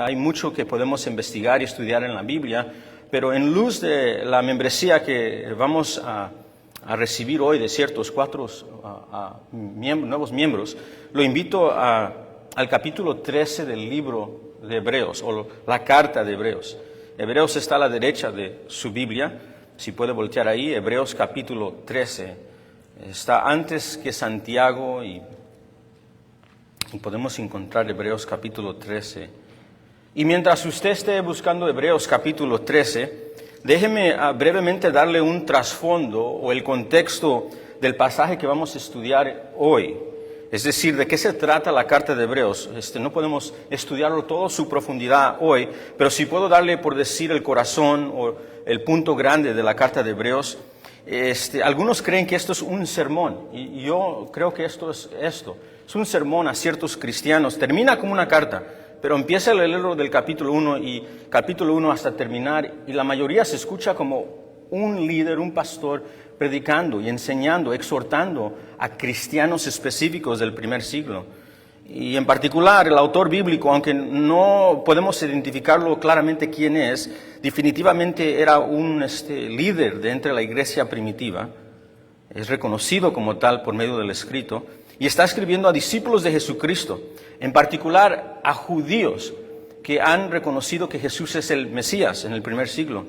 Hay mucho que podemos investigar y estudiar en la Biblia, pero en luz de la membresía que vamos a recibir hoy de ciertos nuevos miembros, lo invito al capítulo 13 del libro de Hebreos, o la carta de Hebreos. Hebreos está a la derecha de su Biblia, si puede voltear ahí. Hebreos capítulo 13, está antes que Santiago y podemos encontrar Hebreos capítulo 13. Y mientras usted esté buscando Hebreos capítulo 13, déjeme brevemente darle un trasfondo o el contexto del pasaje que vamos a estudiar hoy. Es decir, de qué se trata la carta de Hebreos. No podemos estudiarlo todo su profundidad hoy, pero sí puedo darle, por decir, el corazón o el punto grande de la carta de Hebreos. Algunos creen que esto es un sermón, y yo creo que esto es un sermón a ciertos cristianos. Termina como una carta, pero empieza a leerlo del capítulo 1 hasta terminar, y la mayoría se escucha como un líder, un pastor, predicando y enseñando, exhortando a cristianos específicos del primer siglo. Y en particular, el autor bíblico, aunque no podemos identificarlo claramente quién es, definitivamente era un líder de entre la iglesia primitiva. Es reconocido como tal por medio del escrito, y está escribiendo a discípulos de Jesucristo, en particular a judíos que han reconocido que Jesús es el Mesías en el primer siglo.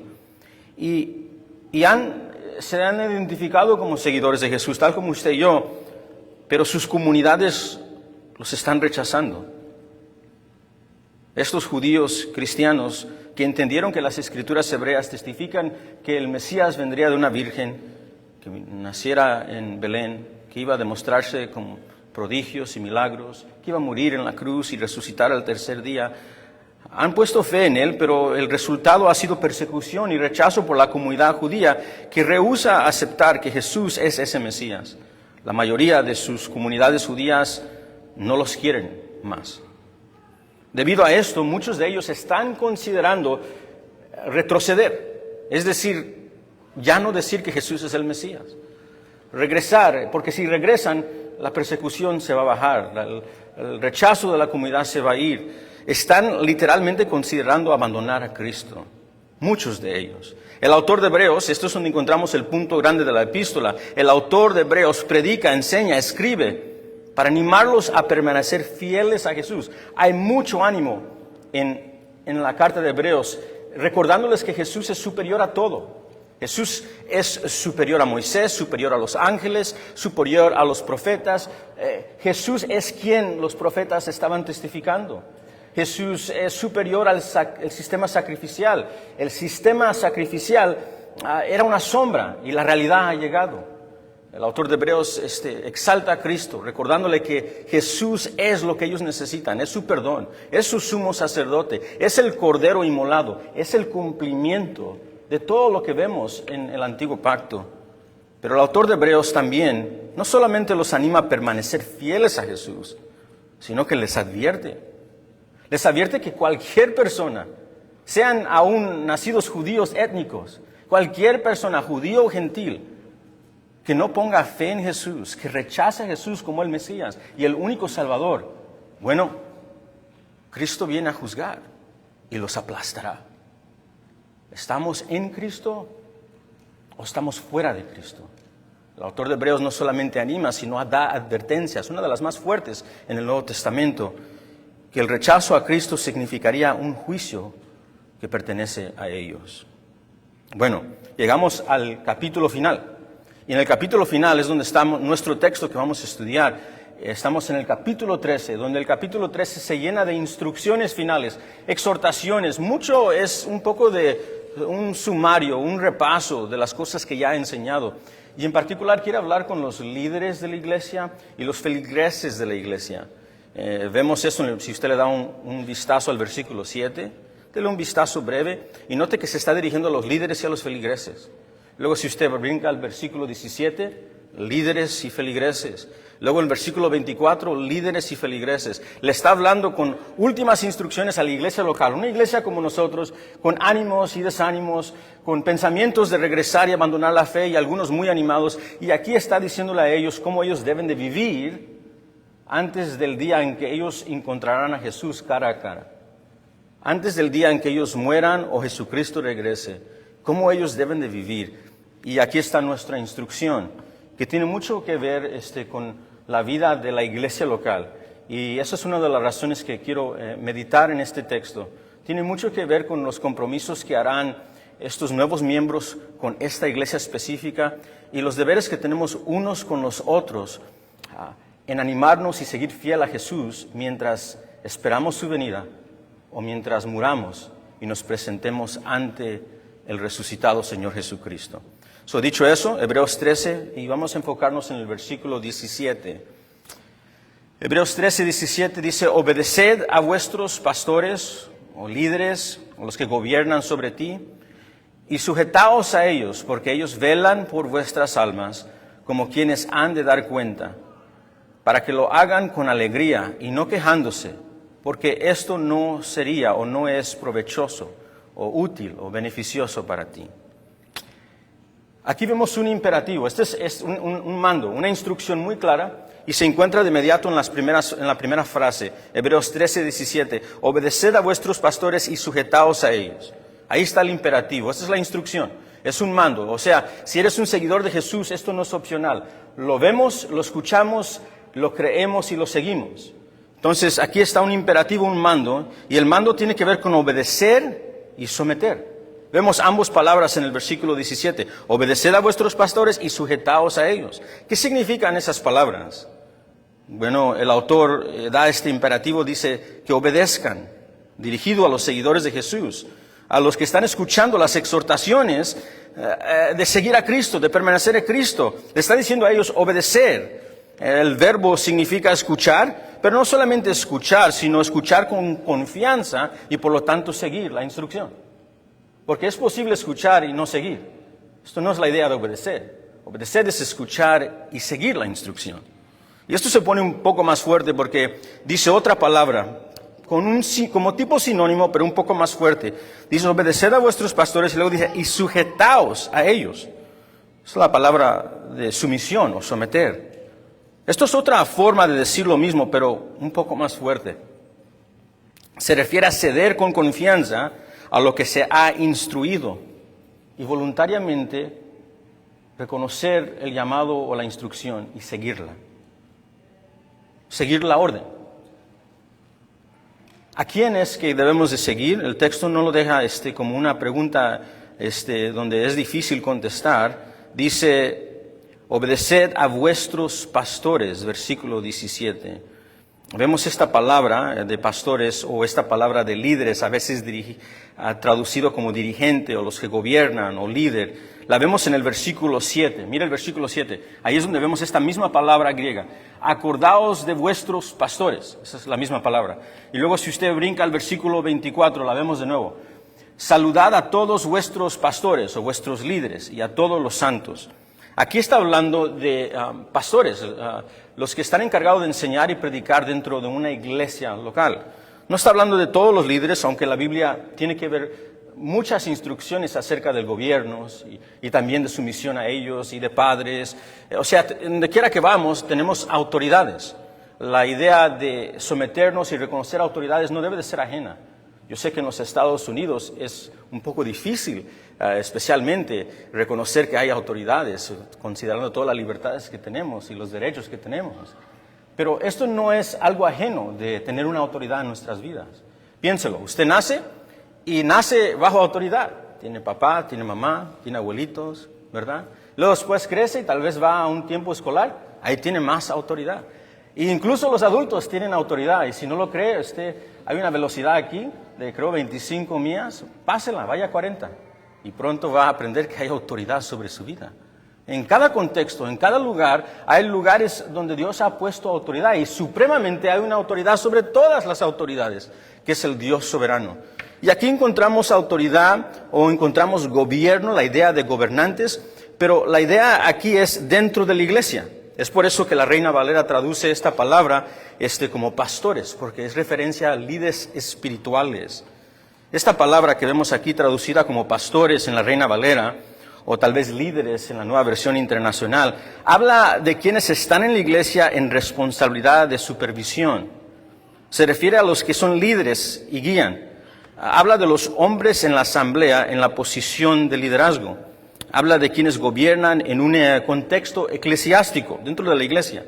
Y se han identificado como seguidores de Jesús, tal como usted y yo, pero sus comunidades los están rechazando. Estos judíos cristianos que entendieron que las escrituras hebreas testifican que el Mesías vendría de una virgen, que naciera en Belén, que iba a demostrarse con prodigios y milagros, que iba a morir en la cruz y resucitar al tercer día, han puesto fe en él, pero el resultado ha sido persecución y rechazo por la comunidad judía, que rehúsa aceptar que Jesús es ese Mesías. La mayoría de sus comunidades judías no los quieren más. Debido a esto, muchos de ellos están considerando retroceder, es decir, ya no decir que Jesús es el Mesías. Regresar, porque si regresan, la persecución se va a bajar, el rechazo de la comunidad se va a ir. Están literalmente considerando abandonar a Cristo, muchos de ellos. El autor de Hebreos, esto es donde encontramos el punto grande de la epístola, el autor de Hebreos predica, enseña, escribe para animarlos a permanecer fieles a Jesús. Hay mucho ánimo en la carta de Hebreos, recordándoles que Jesús es superior a todo. Jesús es superior a Moisés, superior a los ángeles, superior a los profetas. Jesús es quien los profetas estaban testificando. Jesús es superior al sistema sacrificial. El sistema sacrificial era una sombra y la realidad ha llegado. El autor de Hebreos exalta a Cristo, recordándole que Jesús es lo que ellos necesitan, es su perdón, es su sumo sacerdote, es el cordero inmolado, es el cumplimiento de todo lo que vemos en el antiguo pacto. Pero el autor de Hebreos también no solamente los anima a permanecer fieles a Jesús, sino que les advierte que cualquier persona, sean aún nacidos judíos étnicos, cualquier persona, judío o gentil, que no ponga fe en Jesús, que rechace a Jesús como el Mesías y el único Salvador, bueno, Cristo viene a juzgar y los aplastará. ¿Estamos en Cristo o estamos fuera de Cristo? El autor de Hebreos no solamente anima, sino da advertencias, una de las más fuertes en el Nuevo Testamento, que el rechazo a Cristo significaría un juicio que pertenece a ellos. Bueno, llegamos al capítulo final. Y en el capítulo final es donde está nuestro texto que vamos a estudiar. Estamos en el capítulo 13, donde el capítulo 13 se llena de instrucciones finales, exhortaciones. Mucho es un poco de un sumario, un repaso de las cosas que ya ha enseñado. Y en particular quiere hablar con los líderes de la iglesia y los feligreses de la iglesia. Vemos eso, si usted le da un vistazo al versículo 7, dele un vistazo breve y note que se está dirigiendo a los líderes y a los feligreses. Luego, si usted brinca al versículo 17, líderes y feligreses. Luego, en el versículo 24, líderes y feligreses. Le está hablando con últimas instrucciones a la iglesia local, una iglesia como nosotros, con ánimos y desánimos, con pensamientos de regresar y abandonar la fe, y algunos muy animados. Y aquí está diciéndole a ellos cómo ellos deben de vivir antes del día en que ellos encontrarán a Jesús cara a cara. antes del día en que ellos mueran o Jesucristo regrese, cómo ellos deben de vivir. Y aquí está nuestra instrucción, que tiene mucho que ver con la vida de la iglesia local. Y esa es una de las razones que quiero meditar en este texto. Tiene mucho que ver con los compromisos que harán estos nuevos miembros con esta iglesia específica y los deberes que tenemos unos con los otros en animarnos y seguir fiel a Jesús mientras esperamos su venida o mientras muramos y nos presentemos ante el resucitado Señor Jesucristo. Dicho eso, Hebreos 13, y vamos a enfocarnos en el versículo 17. Hebreos 13, 17 dice, obedeced a vuestros pastores o líderes o los que gobiernan sobre ti y sujetaos a ellos, porque ellos velan por vuestras almas como quienes han de dar cuenta, para que lo hagan con alegría y no quejándose, porque esto no sería o no es provechoso o útil o beneficioso para ti. Aquí vemos un imperativo, este es un mando, una instrucción muy clara y se encuentra de inmediato en la primera frase, Hebreos 13, 17, obedeced a vuestros pastores y sujetaos a ellos. Ahí está el imperativo, esta es la instrucción, es un mando, o sea, si eres un seguidor de Jesús, esto no es opcional, lo vemos, lo escuchamos, lo creemos y lo seguimos. Entonces aquí está un imperativo, un mando, y el mando tiene que ver con obedecer y someter. Vemos ambas palabras en el versículo 17. Obedeced a vuestros pastores y sujetaos a ellos. ¿Qué significan esas palabras? Bueno, el autor da este imperativo, dice que obedezcan, dirigido a los seguidores de Jesús, a los que están escuchando las exhortaciones de seguir a Cristo, de permanecer en Cristo. Le está diciendo a ellos obedecer. El verbo significa escuchar, pero no solamente escuchar, sino escuchar con confianza y por lo tanto seguir la instrucción. Porque es posible escuchar y no seguir. Esto no es la idea de obedecer. Obedecer es escuchar y seguir la instrucción. Y esto se pone un poco más fuerte porque dice otra palabra, como tipo sinónimo, pero un poco más fuerte. Dice, obedeced a vuestros pastores, y luego dice, y sujetaos a ellos. Es la palabra de sumisión o someter. Esto es otra forma de decir lo mismo, pero un poco más fuerte. Se refiere a ceder con confianza a lo que se ha instruido y voluntariamente reconocer el llamado o la instrucción y seguirla. Seguir la orden. ¿A quién es que debemos de seguir? El texto no lo deja como una pregunta donde es difícil contestar. Dice, obedeced a vuestros pastores, versículo 17. Vemos esta palabra de pastores o esta palabra de líderes, a veces traducido como dirigente o los que gobiernan o líder. La vemos en el versículo 7. Mira el versículo 7. Ahí es donde vemos esta misma palabra griega. Acordaos de vuestros pastores. Esa es la misma palabra. Y luego si usted brinca al versículo 24, la vemos de nuevo. Saludad a todos vuestros pastores o vuestros líderes y a todos los santos. Aquí está hablando de pastores, los que están encargados de enseñar y predicar dentro de una iglesia local. No está hablando de todos los líderes, aunque la Biblia tiene que ver muchas instrucciones acerca del gobierno y también de sumisión a ellos y de padres. O sea, donde quiera que vamos, tenemos autoridades. La idea de someternos y reconocer autoridades no debe de ser ajena. Yo sé que en los Estados Unidos es un poco difícil, especialmente, reconocer que hay autoridades, considerando todas las libertades que tenemos y los derechos que tenemos. Pero esto no es algo ajeno de tener una autoridad en nuestras vidas. Piénselo, usted nace y nace bajo autoridad. Tiene papá, tiene mamá, tiene abuelitos, ¿verdad? Luego después crece y tal vez va a un tiempo escolar, ahí tiene más autoridad. E incluso los adultos tienen autoridad, y si no lo cree, hay una velocidad aquí de creo 25 millas, pásela, vaya a 40, y pronto va a aprender que hay autoridad sobre su vida. En cada contexto, en cada lugar, hay lugares donde Dios ha puesto autoridad, y supremamente hay una autoridad sobre todas las autoridades, que es el Dios soberano. Y aquí encontramos autoridad o encontramos gobierno, la idea de gobernantes, pero la idea aquí es dentro de la iglesia. Es por eso que la Reina Valera traduce esta palabra como pastores, porque es referencia a líderes espirituales. Esta palabra que vemos aquí traducida como pastores en la Reina Valera, o tal vez líderes en la Nueva Versión Internacional, habla de quienes están en la iglesia en responsabilidad de supervisión. Se refiere a los que son líderes y guían. habla de los hombres en la asamblea en la posición de liderazgo. Habla de quienes gobiernan en un contexto eclesiástico, dentro de la iglesia.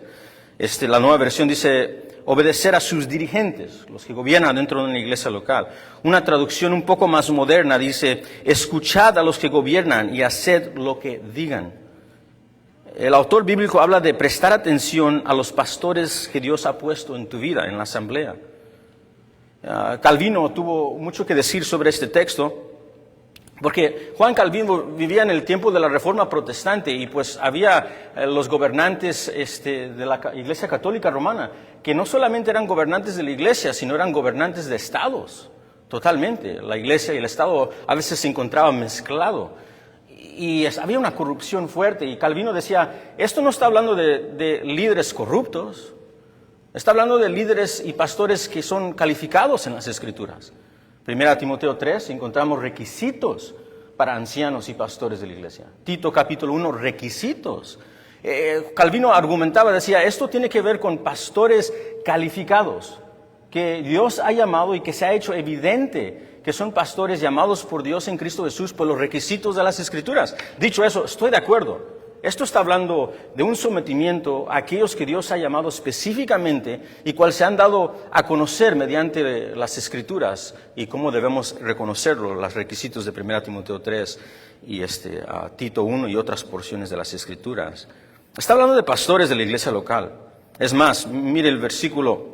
La nueva versión dice obedecer a sus dirigentes, los que gobiernan dentro de una iglesia local. Una traducción un poco más moderna dice, escuchad a los que gobiernan y haced lo que digan. El autor bíblico habla de prestar atención a los pastores que Dios ha puesto en tu vida, en la asamblea. Calvino tuvo mucho que decir sobre este texto, porque Juan Calvino vivía en el tiempo de la Reforma Protestante y pues había los gobernantes de la Iglesia Católica Romana, que no solamente eran gobernantes de la Iglesia, sino eran gobernantes de estados, totalmente. La Iglesia y el Estado a veces se encontraban mezclados y había una corrupción fuerte. Y Calvino decía, esto no está hablando de líderes corruptos, está hablando de líderes y pastores que son calificados en las Escrituras. 1 Timoteo 3, encontramos requisitos para ancianos y pastores de la iglesia. Tito capítulo 1, requisitos. Calvino argumentaba, decía, esto tiene que ver con pastores calificados, que Dios ha llamado y que se ha hecho evidente que son pastores llamados por Dios en Cristo Jesús por los requisitos de las Escrituras. Dicho eso, estoy de acuerdo. Esto está hablando de un sometimiento a aquellos que Dios ha llamado específicamente y cual se han dado a conocer mediante las Escrituras y cómo debemos reconocerlo, los requisitos de 1 Timoteo 3 y Tito 1 y otras porciones de las Escrituras. Está hablando de pastores de la iglesia local. Es más, mire el versículo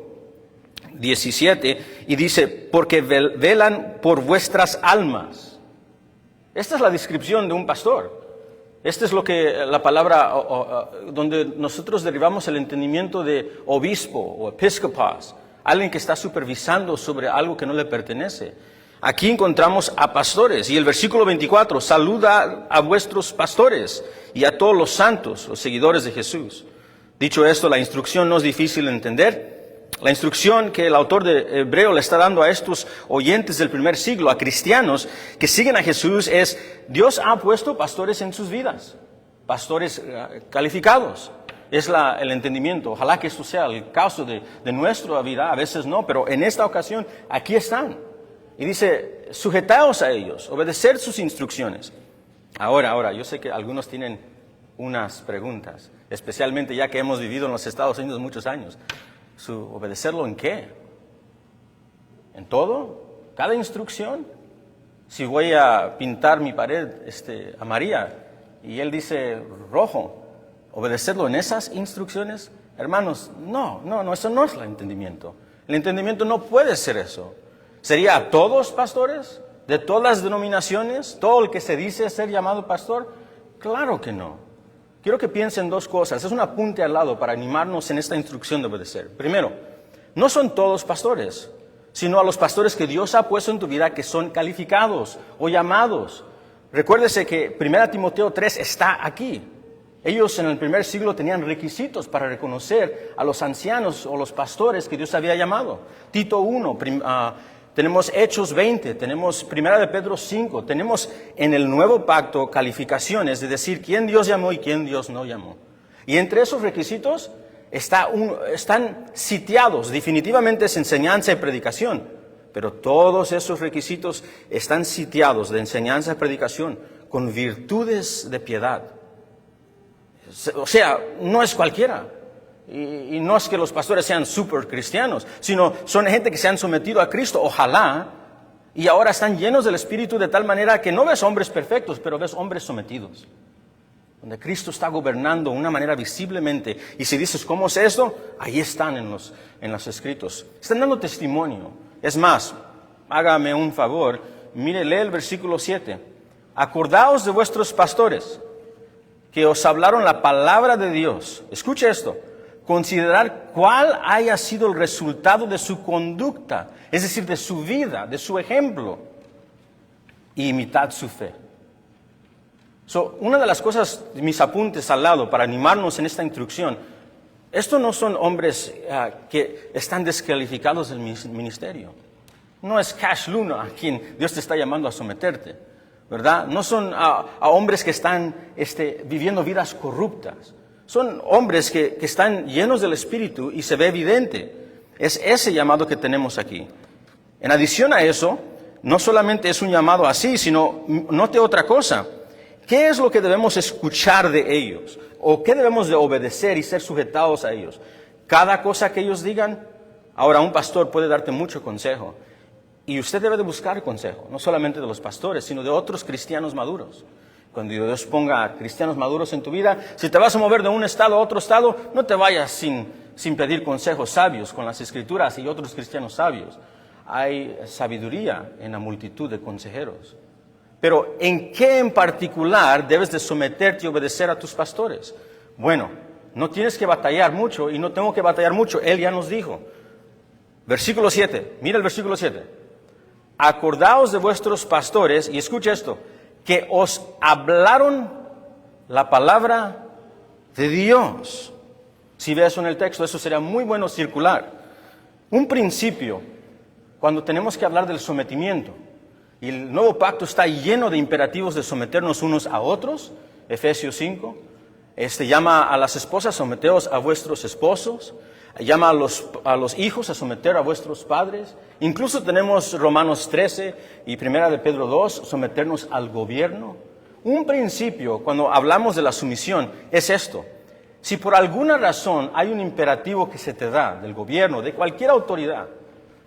17 y dice, porque velan por vuestras almas. Esta es la descripción de un pastor. Esta es lo que la palabra, donde nosotros derivamos el entendimiento de obispo o episcopos, alguien que está supervisando sobre algo que no le pertenece. Aquí encontramos a pastores y el versículo 24, saluda a vuestros pastores y a todos los santos, los seguidores de Jesús. Dicho esto, la instrucción no es difícil de entender. La instrucción que el autor de Hebreo le está dando a estos oyentes del primer siglo, a cristianos que siguen a Jesús, es Dios ha puesto pastores en sus vidas, pastores calificados. Es el entendimiento. Ojalá que esto sea el caso de nuestra vida, a veces no, pero en esta ocasión aquí están. Y dice, sujetaos a ellos, obedecer sus instrucciones. Ahora, yo sé que algunos tienen unas preguntas, especialmente ya que hemos vivido en los Estados Unidos muchos años. ¿Obedecerlo en qué? ¿En todo? ¿Cada instrucción? Si voy a pintar mi pared amarilla y él dice rojo, ¿obedecerlo en esas instrucciones? Hermanos, no, eso no es el entendimiento. El entendimiento no puede ser eso. ¿Sería a todos pastores? ¿De todas las denominaciones? ¿Todo el que se dice ser llamado pastor? Claro que no. Quiero que piensen dos cosas. Es un apunte al lado para animarnos en esta instrucción de obedecer. Primero, no son todos pastores, sino a los pastores que Dios ha puesto en tu vida que son calificados o llamados. Recuérdese que 1 Timoteo 3 está aquí. Ellos en el primer siglo tenían requisitos para reconocer a los ancianos o los pastores que Dios había llamado. Tito 1, tenemos Hechos 20, tenemos 1 de Pedro 5, tenemos en el nuevo pacto calificaciones de decir quién Dios llamó y quién Dios no llamó. Y entre esos requisitos están sitiados, definitivamente es enseñanza y predicación, pero todos esos requisitos están sitiados de enseñanza y predicación con virtudes de piedad. O sea, no es cualquiera. Y no es que los pastores sean súper cristianos, sino son gente que se han sometido a Cristo, ojalá, y ahora están llenos del Espíritu de tal manera que no ves hombres perfectos, pero ves hombres sometidos, donde Cristo está gobernando de una manera visiblemente. Y si dices, ¿cómo es esto? Ahí están en los escritos. Están dando testimonio. Es más, hágame un favor, mire, lee el versículo 7. Acordaos de vuestros pastores, que os hablaron la palabra de Dios. Escuche esto. Considerar cuál haya sido el resultado de su conducta, es decir, de su vida, de su ejemplo, y imitad su fe. Una de las cosas, mis apuntes al lado para animarnos en esta instrucción, estos no son hombres que están descalificados del ministerio. No es Cash Luna a quien Dios te está llamando a someterte, ¿verdad? No son a hombres que están viviendo vidas corruptas. Son hombres que están llenos del Espíritu y se ve evidente. Es ese llamado que tenemos aquí. En adición a eso, no solamente es un llamado así, sino note otra cosa. ¿Qué es lo que debemos escuchar de ellos? ¿O qué debemos de obedecer y ser sujetados a ellos? Cada cosa que ellos digan. Ahora, un pastor puede darte mucho consejo. Y usted debe de buscar consejo, no solamente de los pastores, sino de otros cristianos maduros. Cuando Dios ponga cristianos maduros en tu vida, si te vas a mover de un estado a otro estado, no te vayas sin pedir consejos sabios con las Escrituras y otros cristianos sabios. Hay sabiduría en la multitud de consejeros. Pero ¿en qué en particular debes de someterte y obedecer a tus pastores? Bueno, no tienes que batallar mucho y no tengo que batallar mucho. Él ya nos dijo. Versículo 7, mira el versículo 7. Acordaos de vuestros pastores, y escucha esto, que os hablaron la palabra de Dios. Si ves eso en el texto, eso sería muy bueno circular. Un principio, cuando tenemos que hablar del sometimiento, y el nuevo pacto está lleno de imperativos de someternos unos a otros, Efesios 5, llama a las esposas, someteos a vuestros esposos, llama a los hijos a someter a vuestros padres. Incluso tenemos Romanos 13 y 1 de Pedro 2, someternos al gobierno. Un principio, cuando hablamos de la sumisión, es esto. Si por alguna razón hay un imperativo que se te da del gobierno, de cualquier autoridad,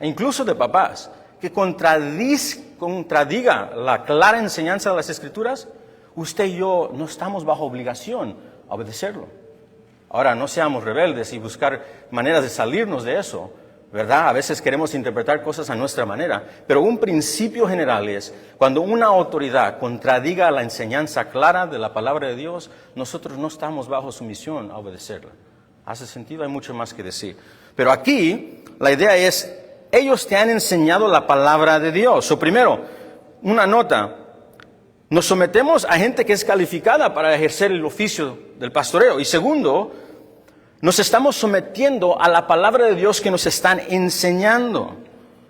e incluso de papás, que contradiga la clara enseñanza de las Escrituras, usted y yo no estamos bajo obligación a obedecerlo. Ahora, no seamos rebeldes y buscar maneras de salirnos de eso, ¿verdad? A veces queremos interpretar cosas a nuestra manera, pero un principio general es, cuando una autoridad contradiga la enseñanza clara de la palabra de Dios, nosotros no estamos bajo sumisión a obedecerla. ¿Hace sentido? Hay mucho más que decir. Pero aquí, la idea es, ellos te han enseñado la palabra de Dios. O primero, una nota, nos sometemos a gente que es calificada para ejercer el oficio del pastoreo. Y segundo, nos estamos sometiendo a la palabra de Dios que nos están enseñando.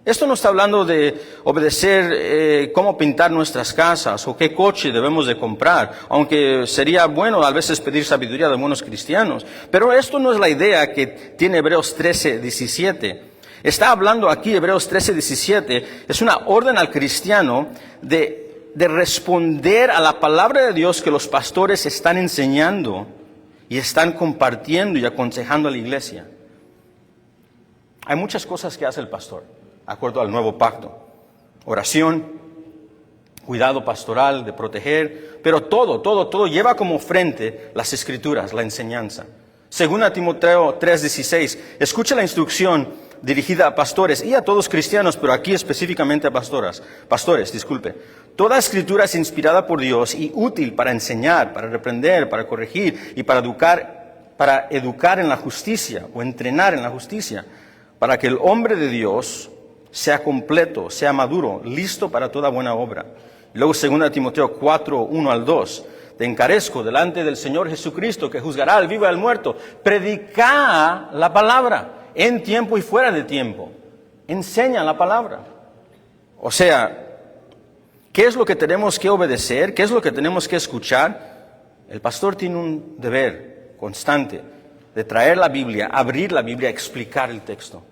Esto no está hablando de obedecer cómo pintar nuestras casas o qué coche debemos de comprar, aunque sería bueno a veces pedir sabiduría de buenos cristianos. Pero esto no es la idea que tiene Hebreos 13:17. Está hablando aquí, Hebreos 13:17, es una orden al cristiano de responder a la palabra de Dios que los pastores están enseñando y están compartiendo y aconsejando a la iglesia. Hay muchas cosas que hace el pastor, de acuerdo al nuevo pacto. Oración, cuidado pastoral, de proteger, pero todo lleva como frente las Escrituras, la enseñanza. Según a Timoteo 3:16, escucha la instrucción dirigida a pastores y a todos cristianos, pero aquí específicamente a pastores, disculpe. Toda escritura es inspirada por Dios y útil para enseñar, para reprender, para corregir y para educar en la justicia o entrenar en la justicia, para que el hombre de Dios sea completo, sea maduro, listo para toda buena obra. Luego 2 Timoteo 4:1-2, te encarezco delante del Señor Jesucristo, que juzgará al vivo y al muerto. Predica la palabra en tiempo y fuera de tiempo. Enseña la palabra. O sea, ¿qué es lo que tenemos que obedecer? ¿Qué es lo que tenemos que escuchar? El pastor tiene un deber constante de traer la Biblia, abrir la Biblia, explicar el texto.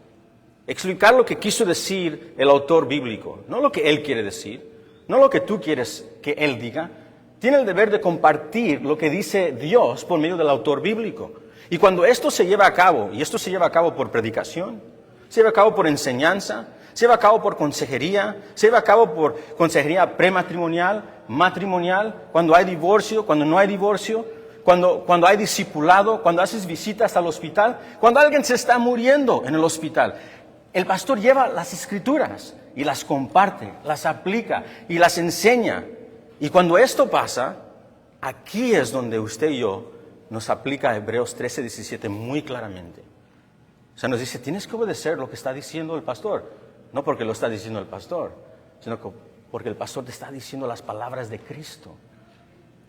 Explicar lo que quiso decir el autor bíblico, no lo que él quiere decir, no lo que tú quieres que él diga. Tiene el deber de compartir lo que dice Dios por medio del autor bíblico. Y cuando esto se lleva a cabo, y esto se lleva a cabo por predicación, se lleva a cabo por enseñanza, se lleva a cabo por consejería, se lleva a cabo por consejería prematrimonial, matrimonial, cuando hay divorcio, cuando no hay divorcio, cuando hay discipulado, cuando haces visitas al hospital, cuando alguien se está muriendo en el hospital. El pastor lleva las Escrituras y las comparte, las aplica y las enseña. Y cuando esto pasa, aquí es donde usted y yo nos aplica Hebreos 13:17 muy claramente. O sea, nos dice, tienes que obedecer lo que está diciendo el pastor. No porque lo está diciendo el pastor, sino porque el pastor te está diciendo las palabras de Cristo.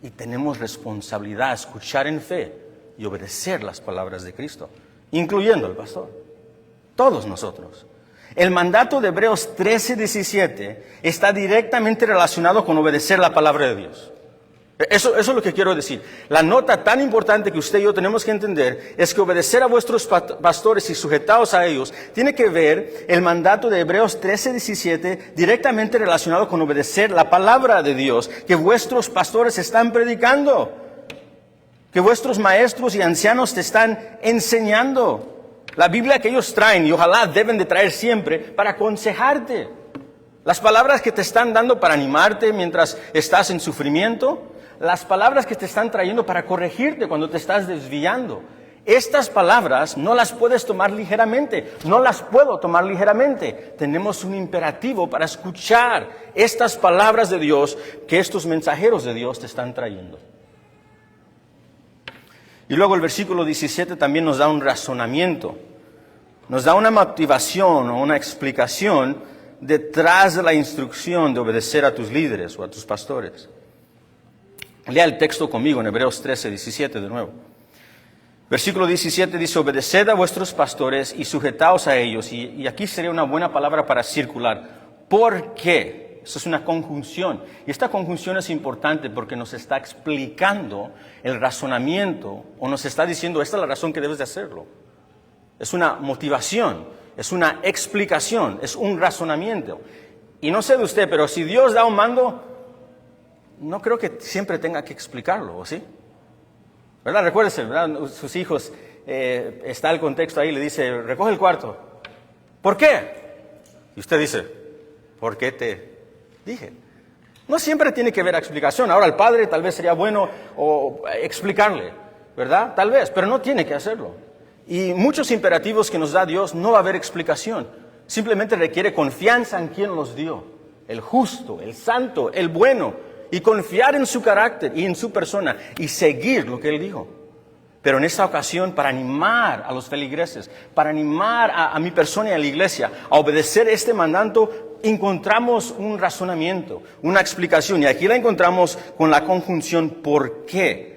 Y tenemos responsabilidad de escuchar en fe y obedecer las palabras de Cristo, incluyendo el pastor. Todos nosotros. El mandato de Hebreos 13:17 está directamente relacionado con obedecer la palabra de Dios. Eso es lo que quiero decir. La nota tan importante que usted y yo tenemos que entender es que obedecer a vuestros pastores y sujetaos a ellos tiene que ver el mandato de Hebreos 13:17 directamente relacionado con obedecer la palabra de Dios que vuestros pastores están predicando, que vuestros maestros y ancianos te están enseñando. La Biblia que ellos traen, y ojalá deben de traer siempre, para aconsejarte. Las palabras que te están dando para animarte mientras estás en sufrimiento, las palabras que te están trayendo para corregirte cuando te estás desviando. Estas palabras no las puedes tomar ligeramente, no las puedo tomar ligeramente. Tenemos un imperativo para escuchar estas palabras de Dios que estos mensajeros de Dios te están trayendo. Y luego el versículo 17 también nos da un razonamiento, nos da una motivación o una explicación detrás de la instrucción de obedecer a tus líderes o a tus pastores. Lea el texto conmigo en Hebreos 13:17 de nuevo. Versículo 17 dice, obedeced a vuestros pastores y sujetaos a ellos. Y aquí sería una buena palabra para circular. ¿Por qué? Eso es una conjunción. Y esta conjunción es importante porque nos está explicando el razonamiento o nos está diciendo, esta es la razón que debes de hacerlo. Es una motivación, es una explicación, es un razonamiento. Y no sé de usted, pero si Dios da un mando, no creo que siempre tenga que explicarlo, ¿o sí? ¿Verdad? Recuérdese, ¿verdad? Sus hijos, está el contexto ahí, le dice, recoge el cuarto. ¿Por qué? Y usted dice, ¿por qué te dije? No siempre tiene que haber explicación. Ahora el padre tal vez sería bueno explicarle, ¿verdad? Tal vez, pero no tiene que hacerlo. Y muchos imperativos que nos da Dios no va a haber explicación. Simplemente requiere confianza en quien los dio. El justo, el santo, el bueno. Y confiar en su carácter y en su persona y seguir lo que Él dijo. Pero en esta ocasión, para animar a los feligreses, para animar a mi persona y a la iglesia a obedecer este mandato, encontramos un razonamiento, una explicación. Y aquí la encontramos con la conjunción ¿por qué?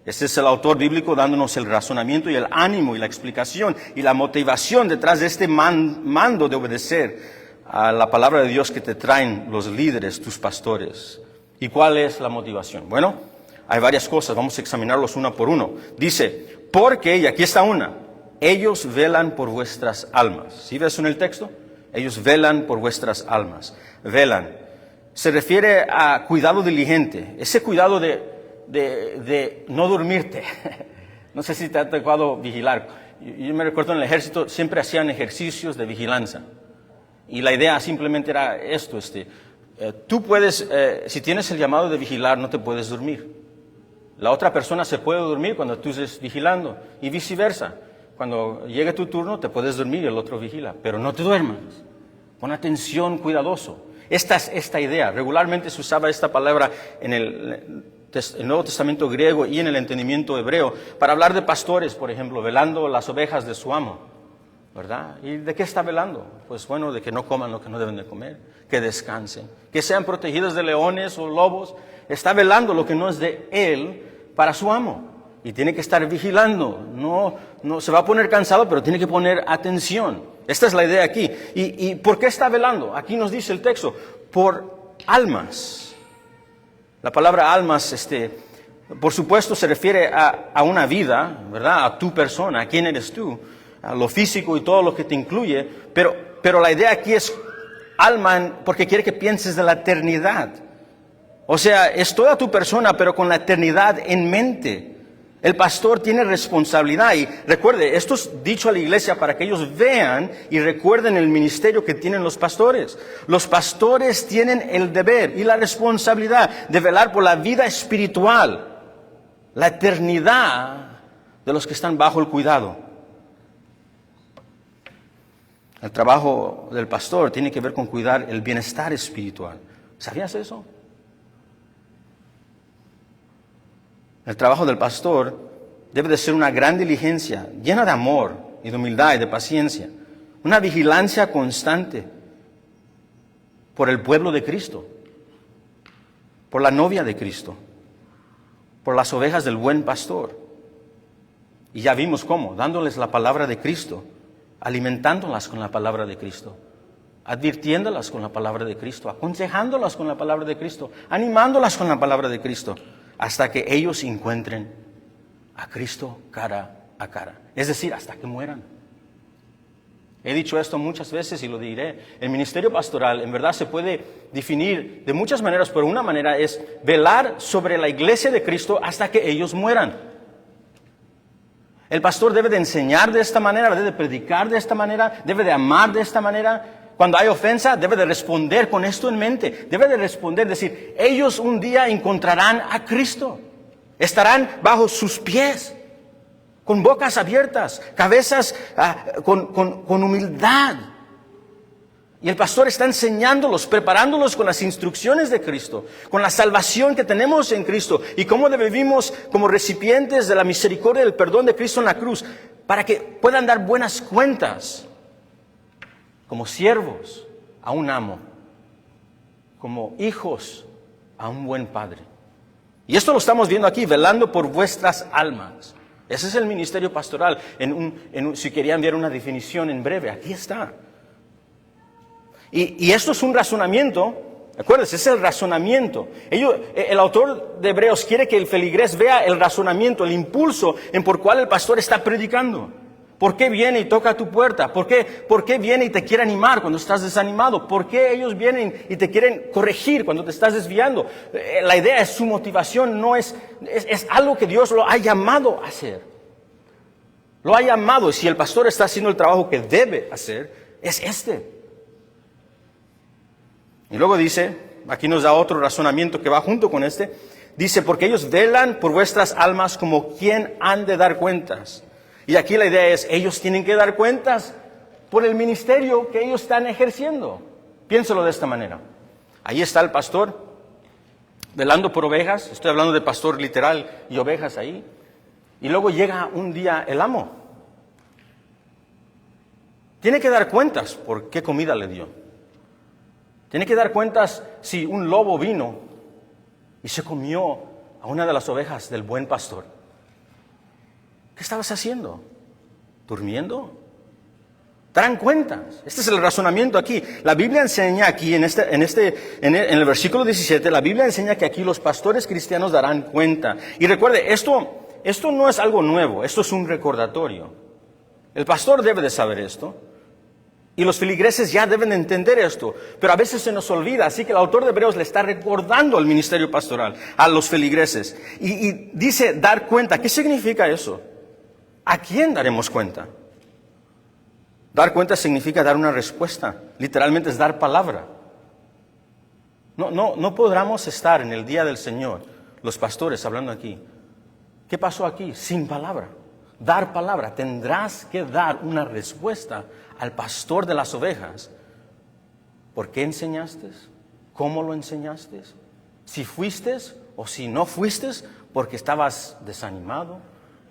Este es el autor bíblico dándonos el razonamiento y el ánimo y la explicación y la motivación detrás de este mando de obedecer a la palabra de Dios que te traen los líderes, tus pastores. ¿Y cuál es la motivación? Bueno, hay varias cosas, vamos a examinarlos una por uno. Dice, porque, y aquí está una, ellos velan por vuestras almas. ¿Sí ves en el texto? Ellos velan por vuestras almas. Velan. Se refiere a cuidado diligente, ese cuidado de no dormirte. No sé si te ha tocado vigilar. Yo me recuerdo en el ejército, siempre hacían ejercicios de vigilancia. Y la idea simplemente era esto, tú puedes, si tienes el llamado de vigilar, no te puedes dormir. La otra persona se puede dormir cuando tú estés vigilando y viceversa. Cuando llegue tu turno te puedes dormir y el otro vigila, pero no te duermas. Pon atención, cuidadoso. Esta es esta idea. Regularmente se usaba esta palabra en el Nuevo Testamento griego y en el entendimiento hebreo para hablar de pastores, por ejemplo, velando las ovejas de su amo. ¿Verdad? ¿Y de qué está velando? Pues bueno, de que no coman lo que no deben de comer, que descansen, que sean protegidos de leones o lobos. Está velando lo que no es de él para su amo. Y tiene que estar vigilando. No se va a poner cansado, pero tiene que poner atención. Esta es la idea aquí. ¿Y por qué está velando? Aquí nos dice el texto, por almas. La palabra almas, por supuesto, se refiere a una vida, ¿verdad? A tu persona, a quién eres tú. A lo físico y todo lo que te incluye, pero la idea aquí es alma porque quiere que pienses de la eternidad. O sea, es toda tu persona, pero con la eternidad en mente. El pastor tiene responsabilidad y recuerde, esto es dicho a la iglesia para que ellos vean y recuerden el ministerio que tienen los pastores. Los pastores tienen el deber y la responsabilidad de velar por la vida espiritual, la eternidad de los que están bajo el cuidado. El trabajo del pastor tiene que ver con cuidar el bienestar espiritual. ¿Sabías eso? El trabajo del pastor debe de ser una gran diligencia, llena de amor y de humildad y de paciencia. Una vigilancia constante por el pueblo de Cristo, por la novia de Cristo, por las ovejas del buen pastor. Y ya vimos cómo, dándoles la palabra de Cristo, alimentándolas con la palabra de Cristo, advirtiéndolas con la palabra de Cristo, aconsejándolas con la palabra de Cristo, animándolas con la palabra de Cristo, hasta que ellos encuentren a Cristo cara a cara. Es decir, hasta que mueran. He dicho esto muchas veces y lo diré. El ministerio pastoral en verdad se puede definir de muchas maneras, pero una manera es velar sobre la iglesia de Cristo hasta que ellos mueran. El pastor debe de enseñar de esta manera, debe de predicar de esta manera, debe de amar de esta manera. Cuando hay ofensa, debe de responder con esto en mente. Debe de responder, decir, ellos un día encontrarán a Cristo. Estarán bajo sus pies, con bocas abiertas, cabezas con humildad. Y el pastor está enseñándolos, preparándolos con las instrucciones de Cristo, con la salvación que tenemos en Cristo y cómo vivimos como recipientes de la misericordia y del perdón de Cristo en la cruz, para que puedan dar buenas cuentas como siervos a un amo, como hijos a un buen padre. Y esto lo estamos viendo aquí, velando por vuestras almas. Ese es el ministerio pastoral. Si querían ver una definición en breve, aquí está. Y esto es un razonamiento, acuérdense, es el razonamiento. El autor de Hebreos quiere que el feligrés vea el razonamiento, el impulso en por cual el pastor está predicando. ¿Por qué viene y toca a tu puerta? ¿Por qué viene y te quiere animar cuando estás desanimado? ¿Por qué ellos vienen y te quieren corregir cuando te estás desviando? La idea es su motivación, no es algo que Dios lo ha llamado a hacer. Lo ha llamado, y si el pastor está haciendo el trabajo que debe hacer, es este. Y luego dice, aquí nos da otro razonamiento que va junto con este, dice, porque ellos velan por vuestras almas como quien han de dar cuentas. Y aquí la idea es, ellos tienen que dar cuentas por el ministerio que ellos están ejerciendo. Piénselo de esta manera. Ahí está el pastor, velando por ovejas, estoy hablando de pastor literal y ovejas ahí. Y luego llega un día el amo. Tiene que dar cuentas por qué comida le dio. Tiene que dar cuentas si un lobo vino y se comió a una de las ovejas del buen pastor. ¿Qué estabas haciendo? ¿Durmiendo? Darán cuentas. Este es el razonamiento aquí. La Biblia enseña aquí, en el versículo 17, la Biblia enseña que aquí los pastores cristianos darán cuenta. Y recuerde, esto no es algo nuevo, esto es un recordatorio. El pastor debe de saber esto. Y los feligreses ya deben entender esto, pero a veces se nos olvida, así que el autor de Hebreos le está recordando al ministerio pastoral, a los feligreses. Y dice dar cuenta. ¿Qué significa eso? ¿A quién daremos cuenta? Dar cuenta significa dar una respuesta, literalmente es dar palabra. No podremos estar en el día del Señor, los pastores hablando aquí. ¿Qué pasó aquí? Sin palabra. Dar palabra, tendrás que dar una respuesta al pastor de las ovejas. ¿Por qué enseñaste? ¿Cómo lo enseñaste? Si fuiste o si no fuiste, porque estabas desanimado,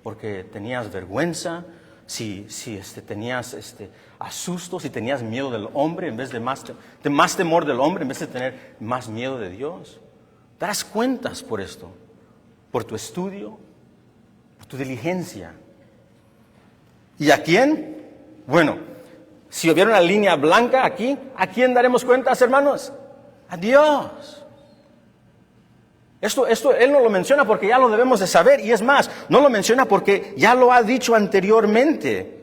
porque tenías vergüenza, si tenías asustos, si tenías miedo del hombre en vez de más temor del hombre en vez de tener más miedo de Dios. Darás cuentas por esto, por tu estudio, por tu diligencia. ¿Y a quién? Bueno, si hubiera una línea blanca aquí, ¿a quién daremos cuentas, hermanos? A Dios. Esto Él no lo menciona porque ya lo debemos de saber, y es más, no lo menciona porque ya lo ha dicho anteriormente.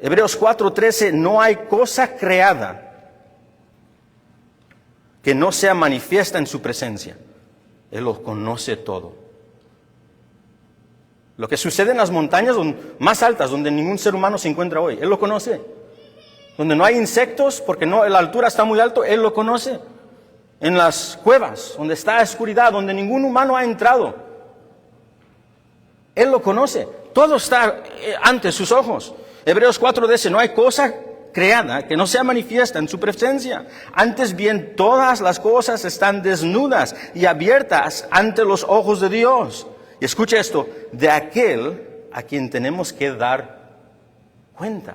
Hebreos 4:13, no hay cosa creada que no sea manifiesta en su presencia. Él lo conoce todo. Lo que sucede en las montañas más altas, donde ningún ser humano se encuentra hoy, Él lo conoce. Donde no hay insectos, porque la altura está muy alto, Él lo conoce. En las cuevas, donde está oscuridad, donde ningún humano ha entrado, Él lo conoce. Todo está ante sus ojos. Hebreos 4 dice, no hay cosa creada que no sea manifiesta en su presencia. Antes bien, todas las cosas están desnudas y abiertas ante los ojos de Dios. Y escucha esto, de aquel a quien tenemos que dar cuenta.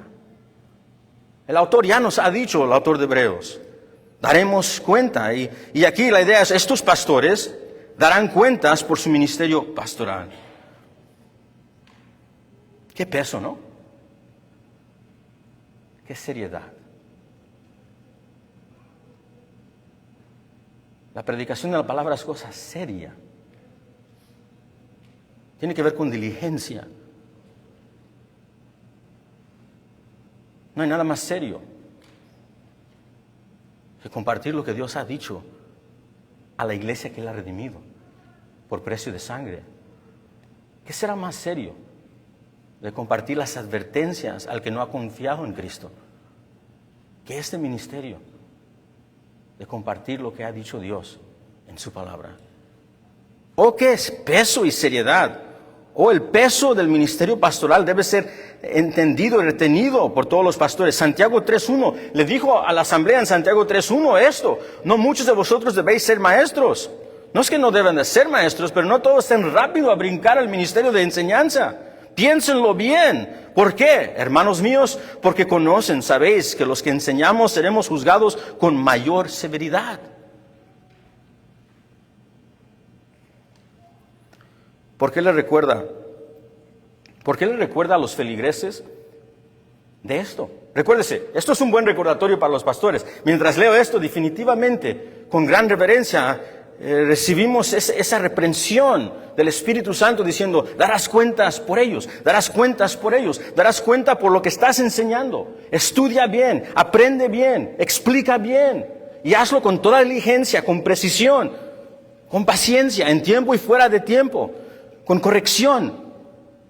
El autor ya nos ha dicho, el autor de Hebreos, daremos cuenta. Y aquí la idea es, estos pastores darán cuentas por su ministerio pastoral. Qué peso, ¿no? Qué seriedad. La predicación de la palabra es cosa seria. Tiene que ver con diligencia. No hay nada más serio que compartir lo que Dios ha dicho a la iglesia que Él ha redimido por precio de sangre. ¿Qué será más serio de compartir las advertencias al que no ha confiado en Cristo que este ministerio de compartir lo que ha dicho Dios en su palabra? ¿O qué es peso y seriedad? ¿O el peso del ministerio pastoral debe ser entendido y retenido por todos los pastores? Santiago 3.1 le dijo a la asamblea en Santiago 3.1 esto: no muchos de vosotros debéis ser maestros. No es que no deben de ser maestros, pero no todos estén rápido a brincar al ministerio de enseñanza. Piénsenlo bien. ¿Por qué, hermanos míos? Porque conocen, sabéis que los que enseñamos seremos juzgados con mayor severidad. ¿Por qué le recuerda? ¿Por qué le recuerda a los feligreses de esto? Recuérdese, esto es un buen recordatorio para los pastores. Mientras leo esto, definitivamente, con gran reverencia, recibimos esa reprensión del Espíritu Santo diciendo: darás cuentas por ellos, darás cuentas por ellos, darás cuenta por lo que estás enseñando. Estudia bien, aprende bien, explica bien y hazlo con toda diligencia, con precisión, con paciencia, en tiempo y fuera de tiempo, con corrección,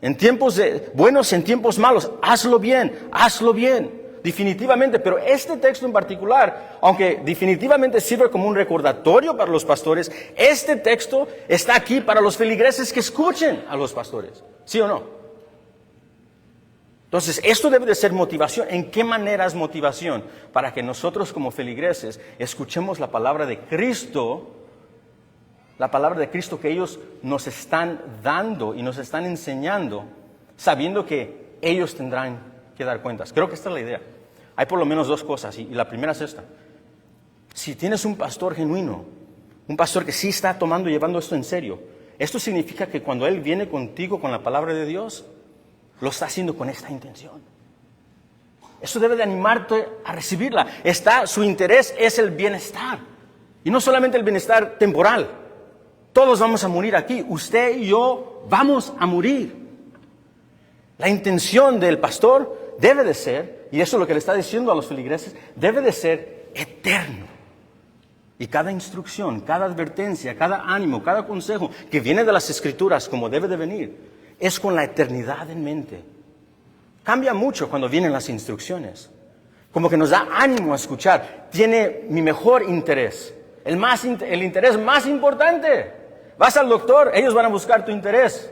en tiempos buenos, en tiempos malos. Hazlo bien, definitivamente. Pero este texto en particular, aunque definitivamente sirve como un recordatorio para los pastores, este texto está aquí para los feligreses que escuchen a los pastores. ¿Sí o no? Entonces, esto debe de ser motivación. ¿En qué manera es motivación? Para que nosotros como feligreses escuchemos la palabra de Cristo, la palabra de Cristo que ellos nos están dando y nos están enseñando, sabiendo que ellos tendrán que dar cuentas. Creo que esta es la idea. Hay por lo menos dos cosas, y la primera es esta. Si tienes un pastor genuino, un pastor que sí está tomando y llevando esto en serio, esto significa que cuando él viene contigo con la palabra de Dios, lo está haciendo con esta intención. Eso debe de animarte a recibirla. Su interés es el bienestar, y no solamente el bienestar temporal. Todos vamos a morir aquí. Usted y yo vamos a morir. La intención del pastor debe de ser, y eso es lo que le está diciendo a los feligreses, debe de ser eterno. Y cada instrucción, cada advertencia, cada ánimo, cada consejo que viene de las Escrituras, como debe de venir, es con la eternidad en mente. Cambia mucho cuando vienen las instrucciones. Como que nos da ánimo a escuchar. Tiene mi mejor interés. El interés más importante. Vas al doctor, ellos van a buscar tu interés,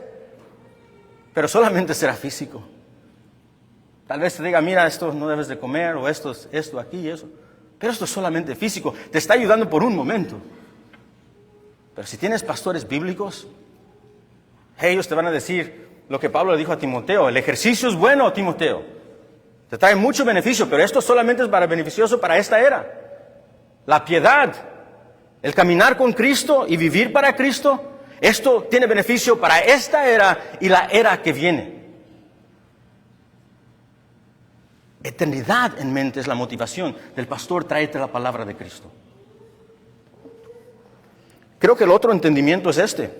pero solamente será físico. Tal vez te diga: mira, esto no debes de comer, o esto, aquí y eso. Pero esto es solamente físico, te está ayudando por un momento. Pero si tienes pastores bíblicos, ellos te van a decir lo que Pablo le dijo a Timoteo: el ejercicio es bueno, Timoteo, te trae mucho beneficio, pero esto solamente es beneficioso para esta era. La piedad, el caminar con Cristo y vivir para Cristo, esto tiene beneficio para esta era y la era que viene. Eternidad en mente es la motivación del pastor: tráete la palabra de Cristo. Creo que el otro entendimiento es este: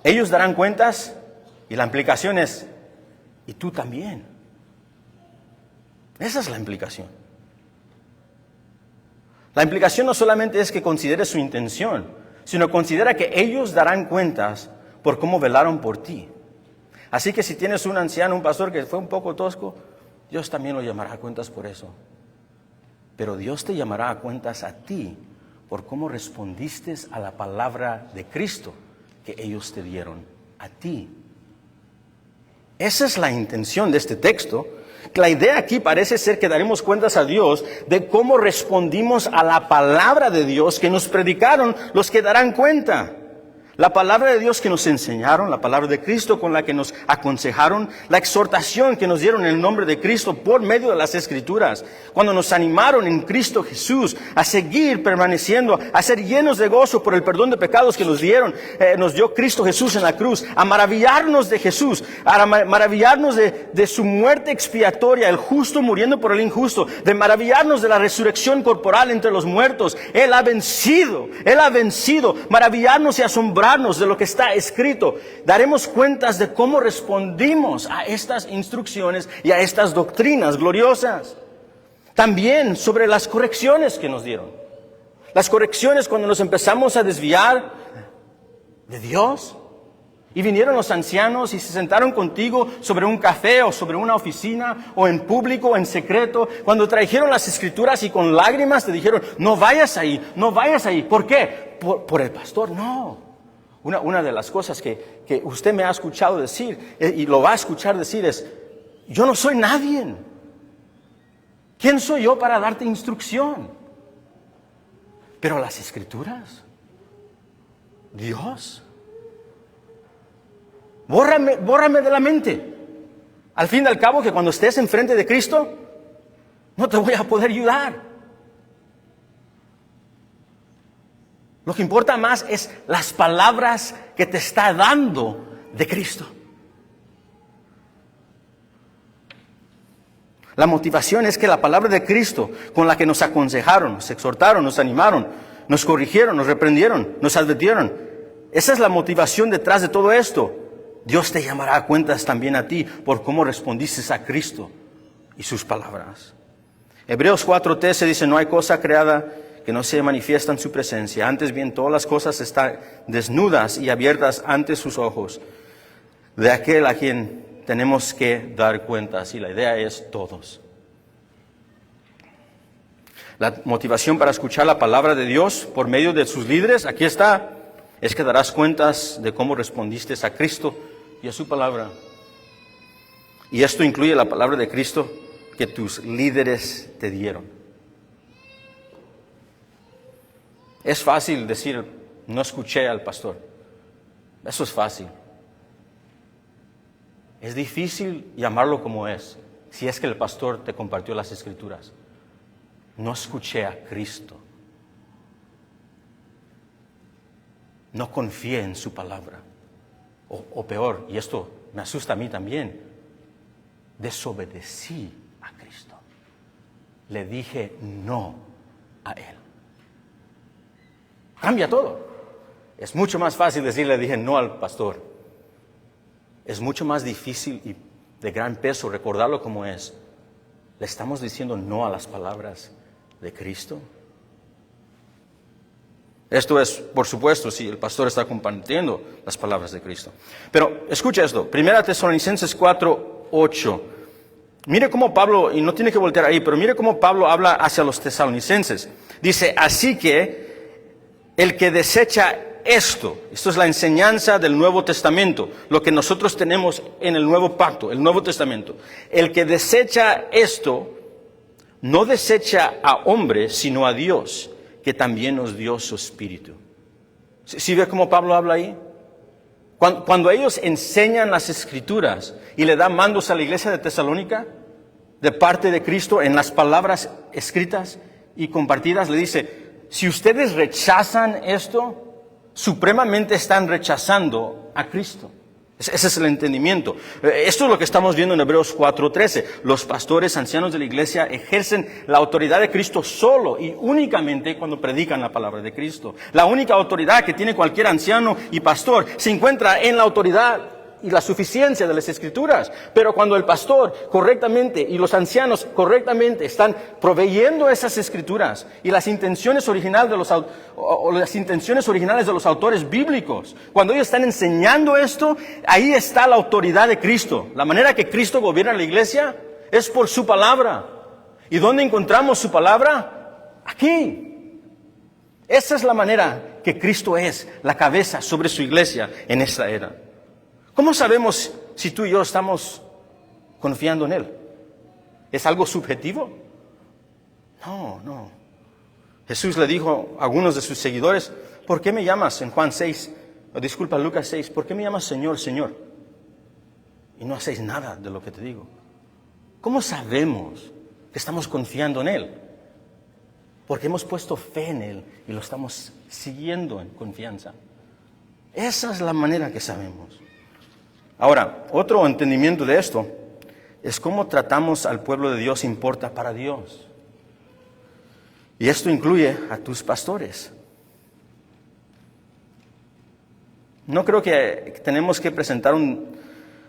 ellos darán cuentas, y la implicación es: y tú también. Esa es la implicación. La implicación no solamente es que consideres su intención, sino considera que ellos darán cuentas por cómo velaron por ti. Así que si tienes un anciano, un pastor que fue un poco tosco, Dios también lo llamará a cuentas por eso. Pero Dios te llamará a cuentas a ti por cómo respondiste a la palabra de Cristo que ellos te dieron a ti. Esa es la intención de este texto. La idea aquí parece ser que daremos cuentas a Dios de cómo respondimos a la palabra de Dios que nos predicaron los que darán cuenta. La palabra de Dios que nos enseñaron, la palabra de Cristo con la que nos aconsejaron, la exhortación que nos dieron en el nombre de Cristo por medio de las Escrituras, cuando nos animaron en Cristo Jesús a seguir permaneciendo, a ser llenos de gozo por el perdón de pecados que nos dio Cristo Jesús en la cruz, a maravillarnos de Jesús, a maravillarnos de su muerte expiatoria, el justo muriendo por el injusto, de maravillarnos de la resurrección corporal entre los muertos. Él ha vencido, maravillarnos y asombrarnos acordarnos de lo que está escrito. Daremos cuentas de cómo respondimos a estas instrucciones y a estas doctrinas gloriosas. También sobre las correcciones que nos dieron. Las correcciones cuando nos empezamos a desviar de Dios. Y vinieron los ancianos y se sentaron contigo sobre un café o sobre una oficina o en público o en secreto. Cuando trajeron las escrituras y con lágrimas te dijeron, no vayas ahí, no vayas ahí. ¿Por qué? Por el pastor. No. Una de las cosas que usted me ha escuchado decir y lo va a escuchar decir es, yo no soy nadie. ¿Quién soy yo para darte instrucción? Pero las escrituras, Dios, bórrame de la mente. Al fin y al cabo que cuando estés enfrente de Cristo, no te voy a poder ayudar. Lo que importa más es las palabras que te está dando de Cristo. La motivación es que la palabra de Cristo, con la que nos aconsejaron, nos exhortaron, nos animaron, nos corrigieron, nos reprendieron, nos advirtieron. Esa es la motivación detrás de todo esto. Dios te llamará a cuentas también a ti por cómo respondiste a Cristo y sus palabras. Hebreos 4:13 dice, no hay cosa creada que no se manifiesta en su presencia. Antes bien, todas las cosas están desnudas y abiertas ante sus ojos, de aquel a quien tenemos que dar cuentas, y la idea es todos. La motivación para escuchar la palabra de Dios por medio de sus líderes, aquí está, es que darás cuentas de cómo respondiste a Cristo y a su palabra. Y esto incluye la palabra de Cristo que tus líderes te dieron. Es fácil decir, no escuché al pastor. Eso es fácil. Es difícil llamarlo como es, si es que el pastor te compartió las escrituras. No escuché a Cristo. No confié en su palabra. O peor, y esto me asusta a mí también, desobedecí a Cristo. Le dije no a Él. Cambia todo. Es mucho más fácil decirle, dije no al pastor. Es mucho más difícil y de gran peso recordarlo como es. ¿Le estamos diciendo no a las palabras de Cristo? Esto es, por supuesto, si el pastor está compartiendo las palabras de Cristo. Pero escucha esto, 1 Tesalonicenses 4:8. Mire cómo Pablo, y no tiene que voltear ahí, pero mire cómo Pablo habla hacia los tesalonicenses. Dice, así que el que desecha esto es la enseñanza del Nuevo Testamento, lo que nosotros tenemos en el Nuevo Pacto, el Nuevo Testamento. El que desecha esto, no desecha a hombre, sino a Dios, que también nos dio su Espíritu. ¿Sí ve cómo Pablo habla ahí? Cuando ellos enseñan las Escrituras y le dan mandos a la iglesia de Tesalónica, de parte de Cristo, en las palabras escritas y compartidas, le dice, si ustedes rechazan esto, supremamente están rechazando a Cristo. Ese es el entendimiento. Esto es lo que estamos viendo en Hebreos 4:13. Los pastores ancianos de la iglesia ejercen la autoridad de Cristo solo y únicamente cuando predican la palabra de Cristo. La única autoridad que tiene cualquier anciano y pastor se encuentra en la autoridad y la suficiencia de las Escrituras. Pero cuando el pastor correctamente y los ancianos correctamente están proveyendo esas Escrituras y las intenciones originales de los autores bíblicos, cuando ellos están enseñando esto, ahí está la autoridad de Cristo. La manera que Cristo gobierna la iglesia es por su palabra. ¿Y dónde encontramos su palabra? Aquí. Esa es la manera que Cristo es la cabeza sobre su iglesia en esta era. ¿Cómo sabemos si tú y yo estamos confiando en Él? ¿Es algo subjetivo? No. Jesús le dijo a algunos de sus seguidores, ¿por qué me llamas en Lucas 6, ¿por qué me llamas Señor, Señor? Y no hacéis nada de lo que te digo. ¿Cómo sabemos que estamos confiando en Él? Porque hemos puesto fe en Él y lo estamos siguiendo en confianza. Esa es la manera que sabemos. Ahora, otro entendimiento de esto es cómo tratamos al pueblo de Dios importa para Dios. Y esto incluye a tus pastores. no creo que tenemos que presentar un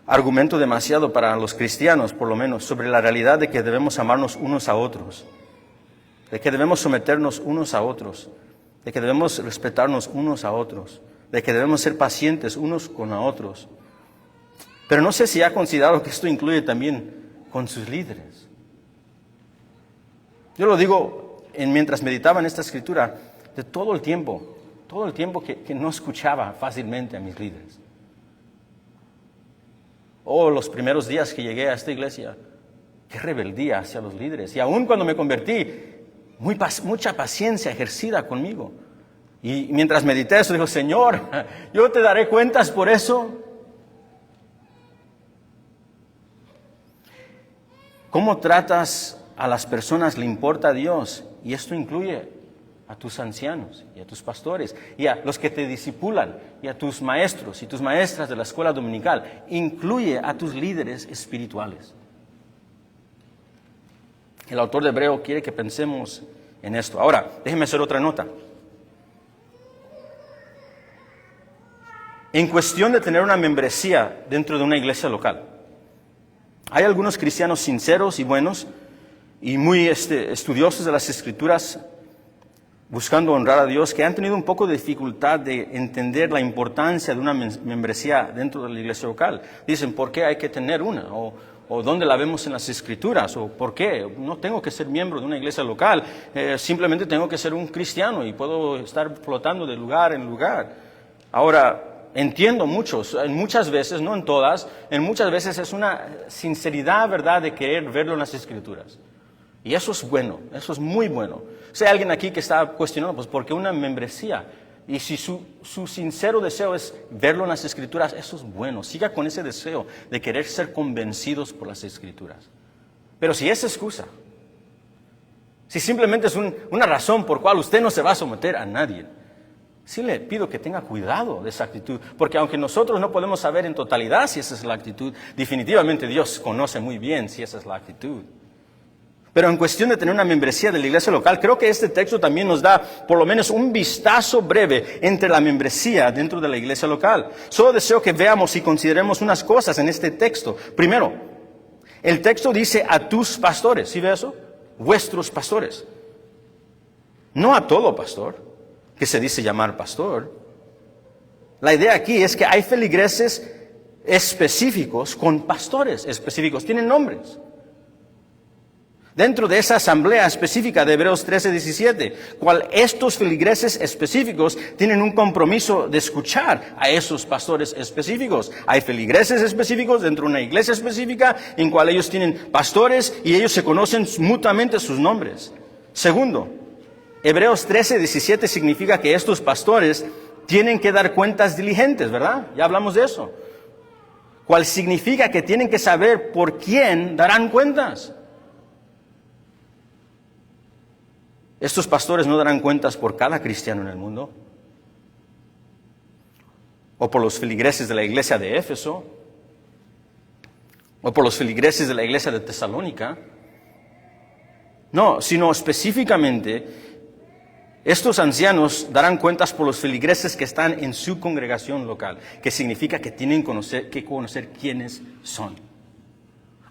argumento demasiado para los cristianos, por lo menos, sobre la realidad de que debemos amarnos unos a otros, de que debemos someternos unos a otros, de que debemos respetarnos unos a otros, de que debemos ser pacientes unos con otros. Pero no sé si ha considerado que esto incluye también con sus líderes. Yo lo digo mientras meditaba en esta escritura, de todo el tiempo que no escuchaba fácilmente a mis líderes. Los primeros días que llegué a esta iglesia, qué rebeldía hacia los líderes. Y aún cuando me convertí, mucha paciencia ejercida conmigo. Y mientras medité eso, digo, Señor, yo te daré cuentas por eso. ¿Cómo tratas a las personas le importa a Dios? Y esto incluye a tus ancianos y a tus pastores y a los que te discipulan y a tus maestros y tus maestras de la escuela dominical. Incluye a tus líderes espirituales. El autor de Hebreo quiere que pensemos en esto. Ahora, déjenme hacer otra nota. En cuestión de tener una membresía dentro de una iglesia local, hay algunos cristianos sinceros y buenos y muy estudiosos de las Escrituras, buscando honrar a Dios, que han tenido un poco de dificultad de entender la importancia de una membresía dentro de la iglesia local. Dicen, ¿por qué hay que tener una? O ¿dónde la vemos en las Escrituras? ¿O por qué? No tengo que ser miembro de una iglesia local, simplemente tengo que ser un cristiano y puedo estar flotando de lugar en lugar. Ahora, entiendo muchas veces, no en todas, en muchas veces es una sinceridad, ¿verdad?, de querer verlo en las Escrituras. Y eso es bueno, eso es muy bueno. Si hay alguien aquí que está cuestionando, pues ¿por qué una membresía? Y si su sincero deseo es verlo en las Escrituras, eso es bueno. Siga con ese deseo de querer ser convencidos por las Escrituras. Pero si es excusa, si simplemente es una razón por cual usted no se va a someter a nadie, sí le pido que tenga cuidado de esa actitud, porque aunque nosotros no podemos saber en totalidad si esa es la actitud, definitivamente Dios conoce muy bien si esa es la actitud. Pero en cuestión de tener una membresía de la iglesia local, creo que este texto también nos da por lo menos un vistazo breve entre la membresía dentro de la iglesia local. Solo deseo que veamos y consideremos unas cosas en este texto. Primero, el texto dice a tus pastores, ¿sí ve eso? Vuestros pastores. No a todo pastor, que se dice llamar pastor. La idea aquí es que hay feligreses específicos con pastores específicos, tienen nombres. Dentro de esa asamblea específica de Hebreos 13:17, cual estos feligreses específicos tienen un compromiso de escuchar a esos pastores específicos. Hay feligreses específicos dentro de una iglesia específica en cual ellos tienen pastores y ellos se conocen mutuamente sus nombres. Segundo, Hebreos 13:17 significa que estos pastores tienen que dar cuentas diligentes, ¿verdad? Ya hablamos de eso. Cual significa que tienen que saber por quién darán cuentas. Estos pastores no darán cuentas por cada cristiano en el mundo, o por los feligreses de la iglesia de Éfeso, o por los feligreses de la iglesia de Tesalónica. No, sino específicamente, estos ancianos darán cuentas por los feligreses que están en su congregación local, que significa que tienen que conocer quiénes son.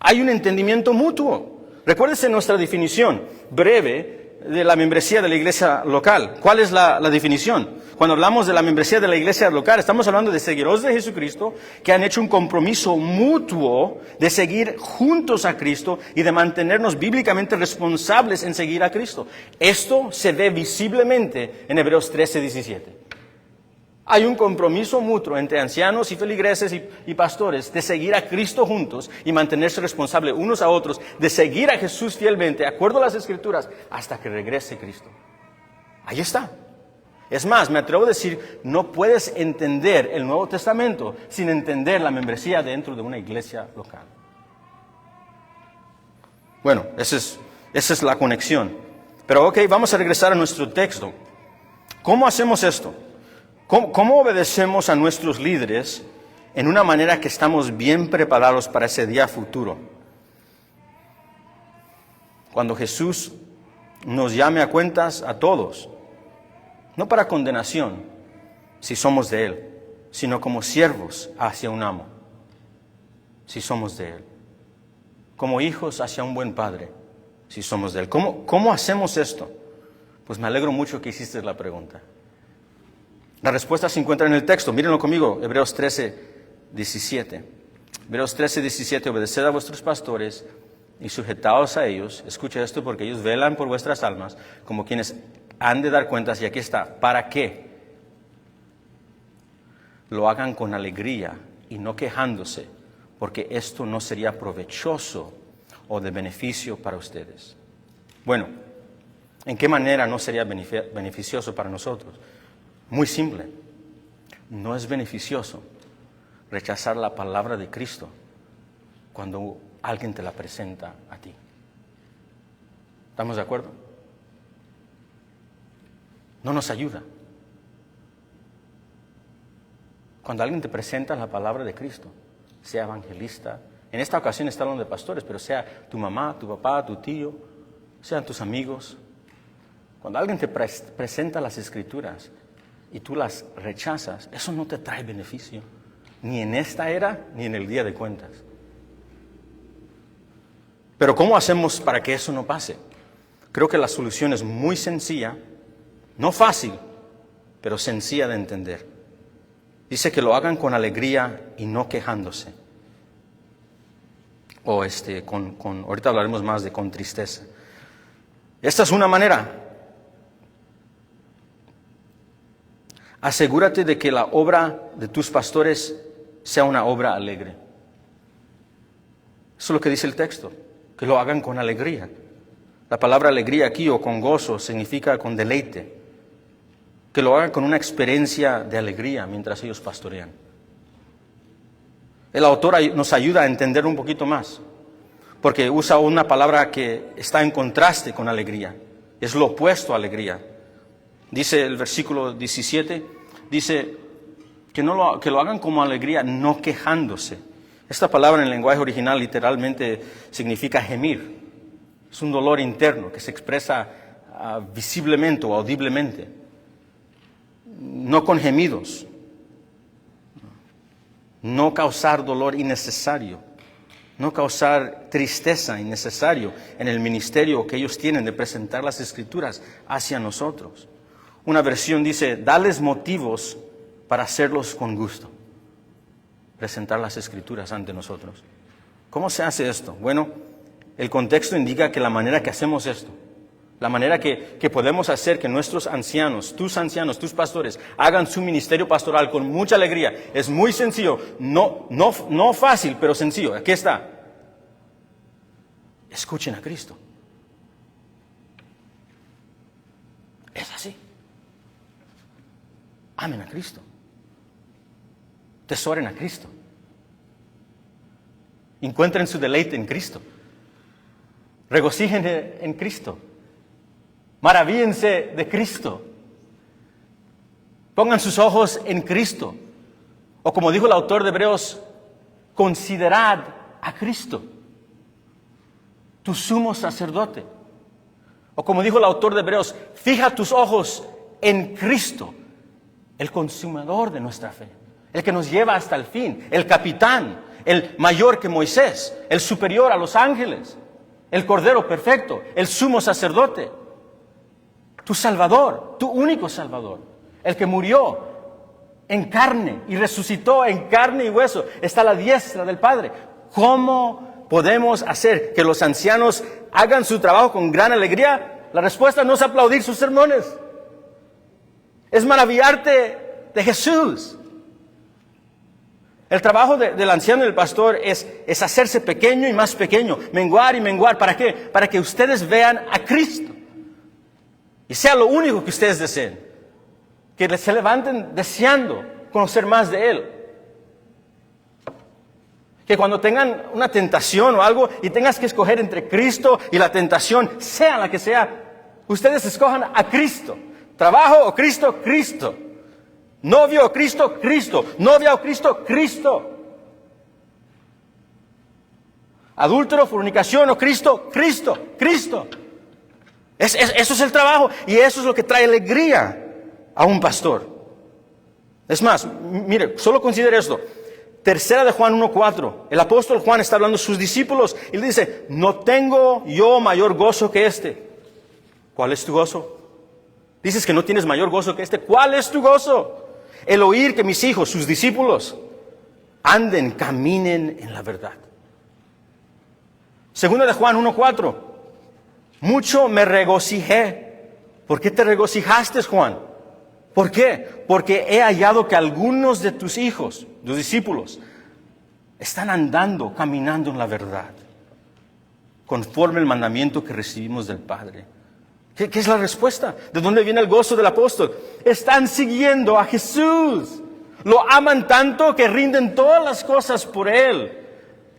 Hay un entendimiento mutuo. Recuérdese nuestra definición breve de la membresía de la iglesia local. ¿Cuál es la definición? Cuando hablamos de la membresía de la iglesia local, estamos hablando de seguidores de Jesucristo que han hecho un compromiso mutuo de seguir juntos a Cristo y de mantenernos bíblicamente responsables en seguir a Cristo. Esto se ve visiblemente en Hebreos 13:17. Hay un compromiso mutuo entre ancianos y feligreses y pastores de seguir a Cristo juntos y mantenerse responsables unos a otros, de seguir a Jesús fielmente, de acuerdo a las Escrituras, hasta que regrese Cristo. Ahí está. Es más, me atrevo a decir, no puedes entender el Nuevo Testamento sin entender la membresía dentro de una iglesia local. Bueno, esa es la conexión. Pero ok, vamos a regresar a nuestro texto. ¿Cómo hacemos esto? ¿Cómo obedecemos a nuestros líderes en una manera que estamos bien preparados para ese día futuro? Cuando Jesús nos llame a cuentas a todos, no para condenación, si somos de Él, sino como siervos hacia un amo, si somos de Él. Como hijos hacia un buen padre, si somos de Él. ¿Cómo hacemos esto? Pues me alegro mucho que hiciste la pregunta. La respuesta se encuentra en el texto. Mírenlo conmigo, Hebreos 13:17. Hebreos 13:17, obedeced a vuestros pastores y sujetaos a ellos. Escucha esto, porque ellos velan por vuestras almas, como quienes han de dar cuentas. Y aquí está, ¿para qué? Lo hagan con alegría y no quejándose, porque esto no sería provechoso o de beneficio para ustedes. Bueno, ¿en qué manera no sería beneficioso para nosotros? Muy simple. No es beneficioso rechazar la palabra de Cristo cuando alguien te la presenta a ti. ¿Estamos de acuerdo? No nos ayuda. Cuando alguien te presenta la palabra de Cristo, sea evangelista, en esta ocasión está hablando de pastores, pero sea tu mamá, tu papá, tu tío, sean tus amigos. Cuando alguien te presenta las Escrituras y tú las rechazas, eso no te trae beneficio, ni en esta era, ni en el día de cuentas. Pero ¿cómo hacemos para que eso no pase? Creo que la solución es muy sencilla, no fácil, pero sencilla de entender. Dice que lo hagan con alegría y no quejándose. O ahorita hablaremos más de con tristeza. Esta es una manera. Asegúrate de que la obra de tus pastores sea una obra alegre. Eso es lo que dice el texto, que lo hagan con alegría. La palabra alegría aquí, o con gozo, significa con deleite. Que lo hagan con una experiencia de alegría mientras ellos pastorean. El autor nos ayuda a entender un poquito más, porque usa una palabra que está en contraste con alegría. Es lo opuesto a alegría. Dice el versículo 17, dice que lo hagan como alegría, no quejándose. Esta palabra en el lenguaje original literalmente significa gemir. Es un dolor interno que se expresa visiblemente o audiblemente. No con gemidos. No causar dolor innecesario. No causar tristeza innecesario en el ministerio que ellos tienen de presentar las Escrituras hacia nosotros. Una versión dice, dales motivos para hacerlos con gusto. Presentar las Escrituras ante nosotros. ¿Cómo se hace esto? Bueno, el contexto indica que la manera que hacemos esto, la manera que podemos hacer que nuestros ancianos, tus pastores, hagan su ministerio pastoral con mucha alegría, es muy sencillo, no fácil, pero sencillo. Aquí está. Escuchen a Cristo. Es así. Amen a Cristo. Tesoren a Cristo. Encuentren su deleite en Cristo. Regocíjense en Cristo. Maravíllense de Cristo. Pongan sus ojos en Cristo. O como dijo el autor de Hebreos, considerad a Cristo, tu sumo sacerdote. O como dijo el autor de Hebreos, fija tus ojos en Cristo, el consumador de nuestra fe, el que nos lleva hasta el fin, el capitán, el mayor que Moisés, el superior a los ángeles, el Cordero perfecto, el sumo sacerdote, tu Salvador, tu único Salvador, el que murió en carne y resucitó en carne y hueso, está a la diestra del Padre. ¿Cómo podemos hacer que los ancianos hagan su trabajo con gran alegría? La respuesta no es aplaudir sus sermones, es maravillarte de Jesús. El trabajo del anciano y del pastor es hacerse pequeño y más pequeño, menguar y menguar. ¿Para qué? Para que ustedes vean a Cristo y sea lo único que ustedes deseen, que se levanten deseando conocer más de Él. Que cuando tengan una tentación o algo y tengas que escoger entre Cristo y la tentación, sea la que sea, ustedes escojan a Cristo. Trabajo o Cristo, Cristo. Novio o Cristo, Cristo. Novia o Cristo, Cristo. Adúltero, fornicación o Cristo, Cristo, Cristo. Eso es el trabajo y eso es lo que trae alegría a un pastor. Es más, mire, solo considere esto. Tercera de Juan 1:4. El apóstol Juan está hablando a sus discípulos y le dice, no tengo yo mayor gozo que este. ¿Cuál es tu gozo? Dices que no tienes mayor gozo que este. ¿Cuál es tu gozo? El oír que mis hijos, sus discípulos, anden, caminen en la verdad. Segunda de Juan 1:4. Mucho me regocijé. ¿Por qué te regocijaste, Juan? ¿Por qué? Porque he hallado que algunos de tus hijos, tus discípulos, están andando, caminando en la verdad, conforme el mandamiento que recibimos del Padre. ¿Qué es la respuesta? ¿De dónde viene el gozo del apóstol? Están siguiendo a Jesús. Lo aman tanto que rinden todas las cosas por Él.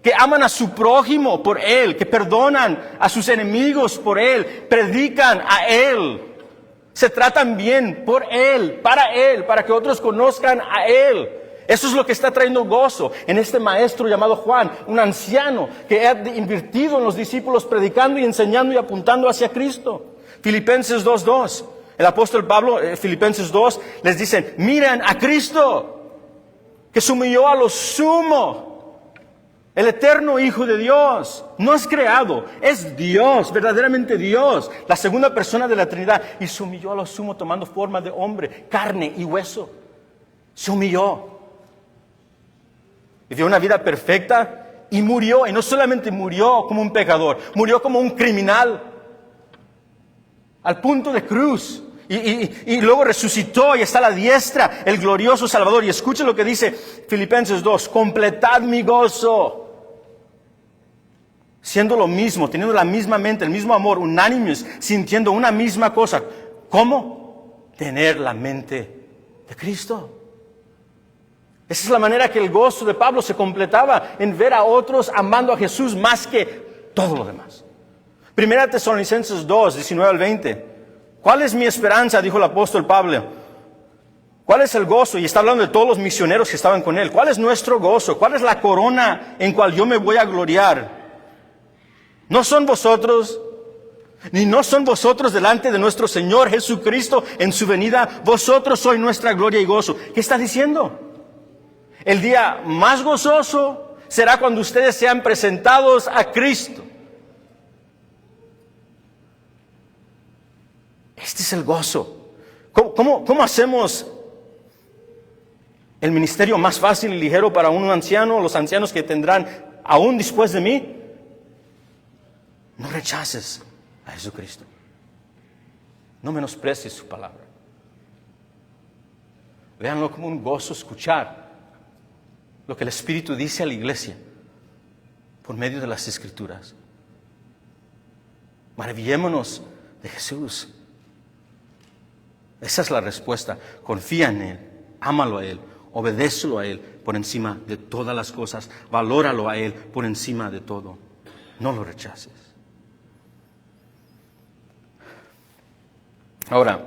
Que aman a su prójimo por Él. Que perdonan a sus enemigos por Él. Predican a Él. Se tratan bien por Él, para que otros conozcan a Él. Eso es lo que está trayendo gozo en este maestro llamado Juan, un anciano que ha invertido en los discípulos predicando y enseñando y apuntando hacia Cristo. Filipenses 2:2. El apóstol Pablo, Filipenses 2, les dice, miren a Cristo, que se humilló a lo sumo. El eterno Hijo de Dios no es creado, es Dios, verdaderamente Dios, la segunda persona de la Trinidad. Y se humilló a lo sumo tomando forma de hombre, carne y hueso. Se humilló. Vivió una vida perfecta y murió. Y no solamente murió como un pecador, murió como un criminal. Al punto de cruz. Y luego resucitó y está a la diestra, el glorioso Salvador. Y escuchen lo que dice Filipenses 2. Completad mi gozo. Siendo lo mismo, teniendo la misma mente, el mismo amor, unánimes, sintiendo una misma cosa. ¿Cómo? Tener la mente de Cristo. Esa es la manera que el gozo de Pablo se completaba, en ver a otros amando a Jesús más que todo lo demás. Primera Tesalonicenses 2, 19 al 20. ¿Cuál es mi esperanza? Dijo el apóstol Pablo. ¿Cuál es el gozo? Y está hablando de todos los misioneros que estaban con él. ¿Cuál es nuestro gozo? ¿Cuál es la corona en cual yo me voy a gloriar? No son vosotros, ni no son vosotros delante de nuestro Señor Jesucristo en su venida. Vosotros sois nuestra gloria y gozo. ¿Qué está diciendo? El día más gozoso será cuando ustedes sean presentados a Cristo. Este es el gozo. ¿Cómo hacemos el ministerio más fácil y ligero para un anciano, los ancianos que tendrán aún después de mí? No rechaces a Jesucristo. No menosprecies su palabra. Véanlo como un gozo escuchar lo que el Espíritu dice a la iglesia por medio de las Escrituras. Maravillémonos de Jesús. Esa es la respuesta. Confía en Él, ámalo a Él, obedécelo a Él por encima de todas las cosas, valóralo a Él por encima de todo. No lo rechaces. Ahora,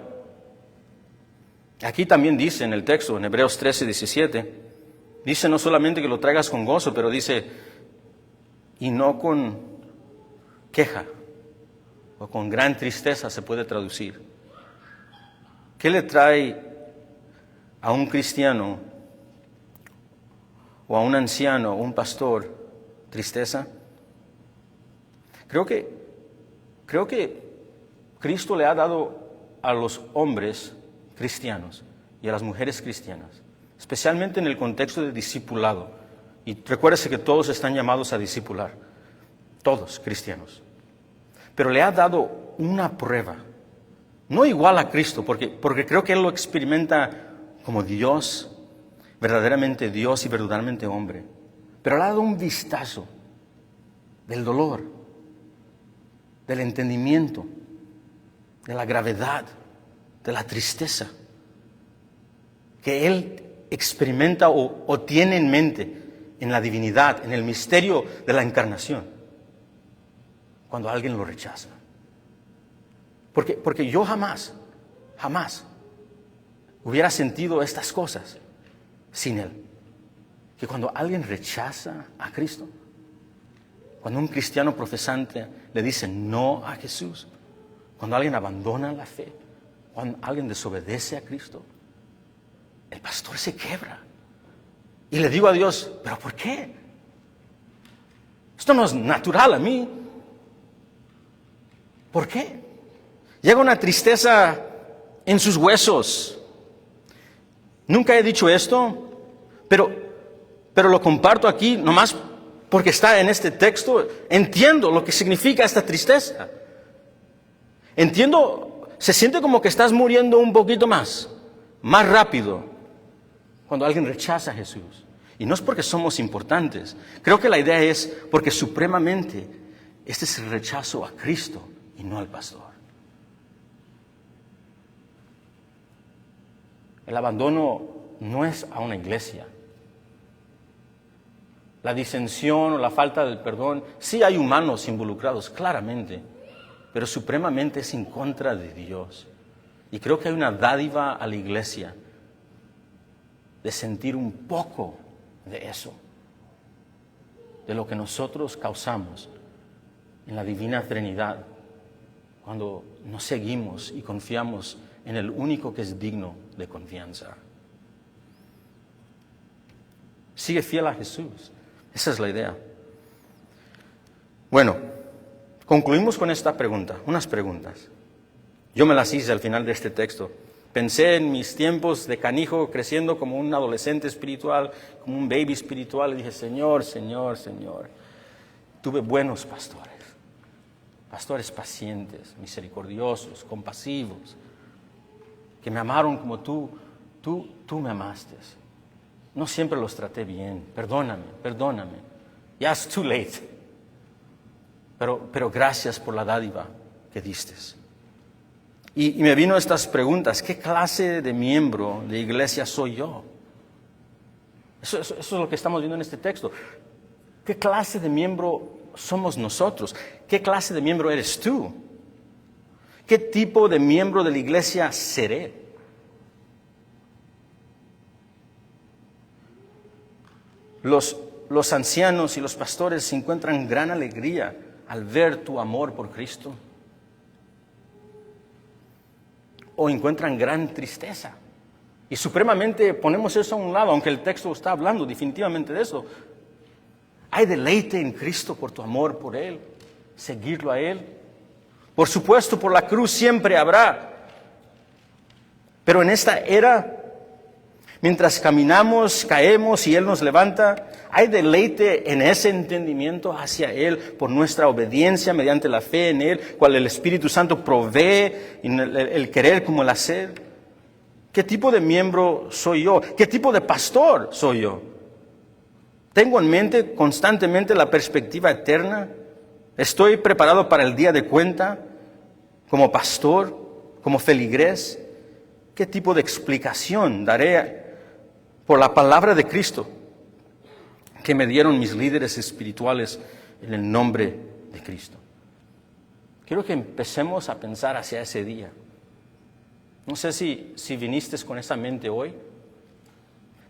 aquí también dice en el texto, en Hebreos 13:17, dice no solamente que lo traigas con gozo, pero dice, y no con queja, o con gran tristeza se puede traducir. ¿Qué le trae a un cristiano, o a un anciano, o un pastor, tristeza? Creo que Cristo le ha dado a los hombres cristianos y a las mujeres cristianas, especialmente en el contexto de discipulado. Y recuérdese que todos están llamados a discipular, todos cristianos. Pero le ha dado una prueba, no igual a Cristo, porque creo que Él lo experimenta como Dios, verdaderamente Dios y verdaderamente hombre. Pero le ha dado un vistazo del dolor, del entendimiento, de la gravedad, de la tristeza que Él experimenta o tiene en mente en la divinidad, en el misterio de la encarnación, cuando alguien lo rechaza. Porque yo jamás hubiera sentido estas cosas sin Él. Que cuando alguien rechaza a Cristo, cuando un cristiano profesante le dice no a Jesús, cuando alguien abandona la fe, cuando alguien desobedece a Cristo, el pastor se quiebra. Y le digo a Dios, ¿pero por qué? Esto no es natural a mí. ¿Por qué? Llega una tristeza en sus huesos. Nunca he dicho esto, pero lo comparto aquí nomás porque está en este texto. Entiendo lo que significa esta tristeza. Entiendo, se siente como que estás muriendo un poquito más rápido, cuando alguien rechaza a Jesús. Y no es porque somos importantes. Creo que la idea es porque supremamente este es el rechazo a Cristo y no al pastor. El abandono no es a una iglesia. La disensión o la falta del perdón, sí hay humanos involucrados, claramente, pero supremamente es en contra de Dios. Y creo que hay una dádiva a la iglesia de sentir un poco de eso, de lo que nosotros causamos en la divina Trinidad, cuando nos seguimos y confiamos en el único que es digno de confianza. Sigue fiel a Jesús. Esa es la idea. Bueno, concluimos con esta pregunta, unas preguntas. Yo me las hice al final de este texto. Pensé en mis tiempos de canijo, creciendo como un adolescente espiritual, como un baby espiritual, y dije, Señor, Señor, Señor, tuve buenos pastores, pastores pacientes, misericordiosos, compasivos, que me amaron como tú me amaste. No siempre los traté bien, perdóname, ya es too late, pero gracias por la dádiva que diste. Y me vino estas preguntas, ¿qué clase de miembro de iglesia soy yo? Eso es lo que estamos viendo en este texto. ¿Qué clase de miembro somos nosotros? ¿Qué clase de miembro eres tú? ¿Qué tipo de miembro de la iglesia seré? Los ancianos y los pastores se encuentran gran alegría al ver tu amor por Cristo. O encuentran gran tristeza. Y supremamente ponemos eso a un lado, aunque el texto está hablando definitivamente de eso. Hay deleite en Cristo por tu amor por Él, seguirlo a Él. Por supuesto, por la cruz siempre habrá. Pero en esta era, mientras caminamos, caemos y Él nos levanta, hay deleite en ese entendimiento hacia Él por nuestra obediencia mediante la fe en Él, cual el Espíritu Santo provee en el querer como el hacer. ¿Qué tipo de miembro soy yo? ¿Qué tipo de pastor soy yo? ¿Tengo en mente constantemente la perspectiva eterna? ¿Estoy preparado para el día de cuenta como pastor, como feligrés? ¿Qué tipo de explicación daré por la palabra de Cristo que me dieron mis líderes espirituales en el nombre de Cristo? Quiero que empecemos a pensar hacia ese día. No sé si viniste con esa mente hoy,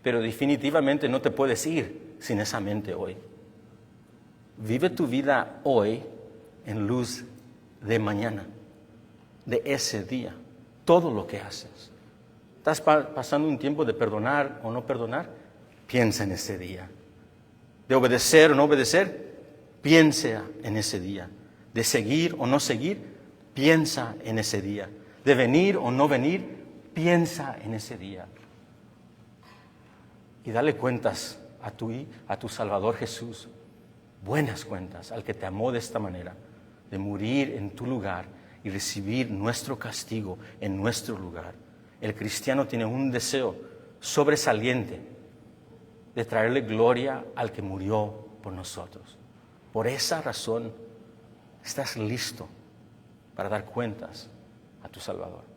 pero definitivamente no te puedes ir sin esa mente hoy. Vive tu vida hoy en luz de mañana, de ese día, todo lo que haces. ¿Estás pasando un tiempo de perdonar o no perdonar? Piensa en ese día. De obedecer o no obedecer, piensa en ese día. De seguir o no seguir, piensa en ese día. De venir o no venir, piensa en ese día. Y dale cuentas a tu Salvador Jesús, buenas cuentas, al que te amó de esta manera, de morir en tu lugar y recibir nuestro castigo en nuestro lugar. El cristiano tiene un deseo sobresaliente de traerle gloria al que murió por nosotros. Por esa razón, estás listo para dar cuentas a tu Salvador.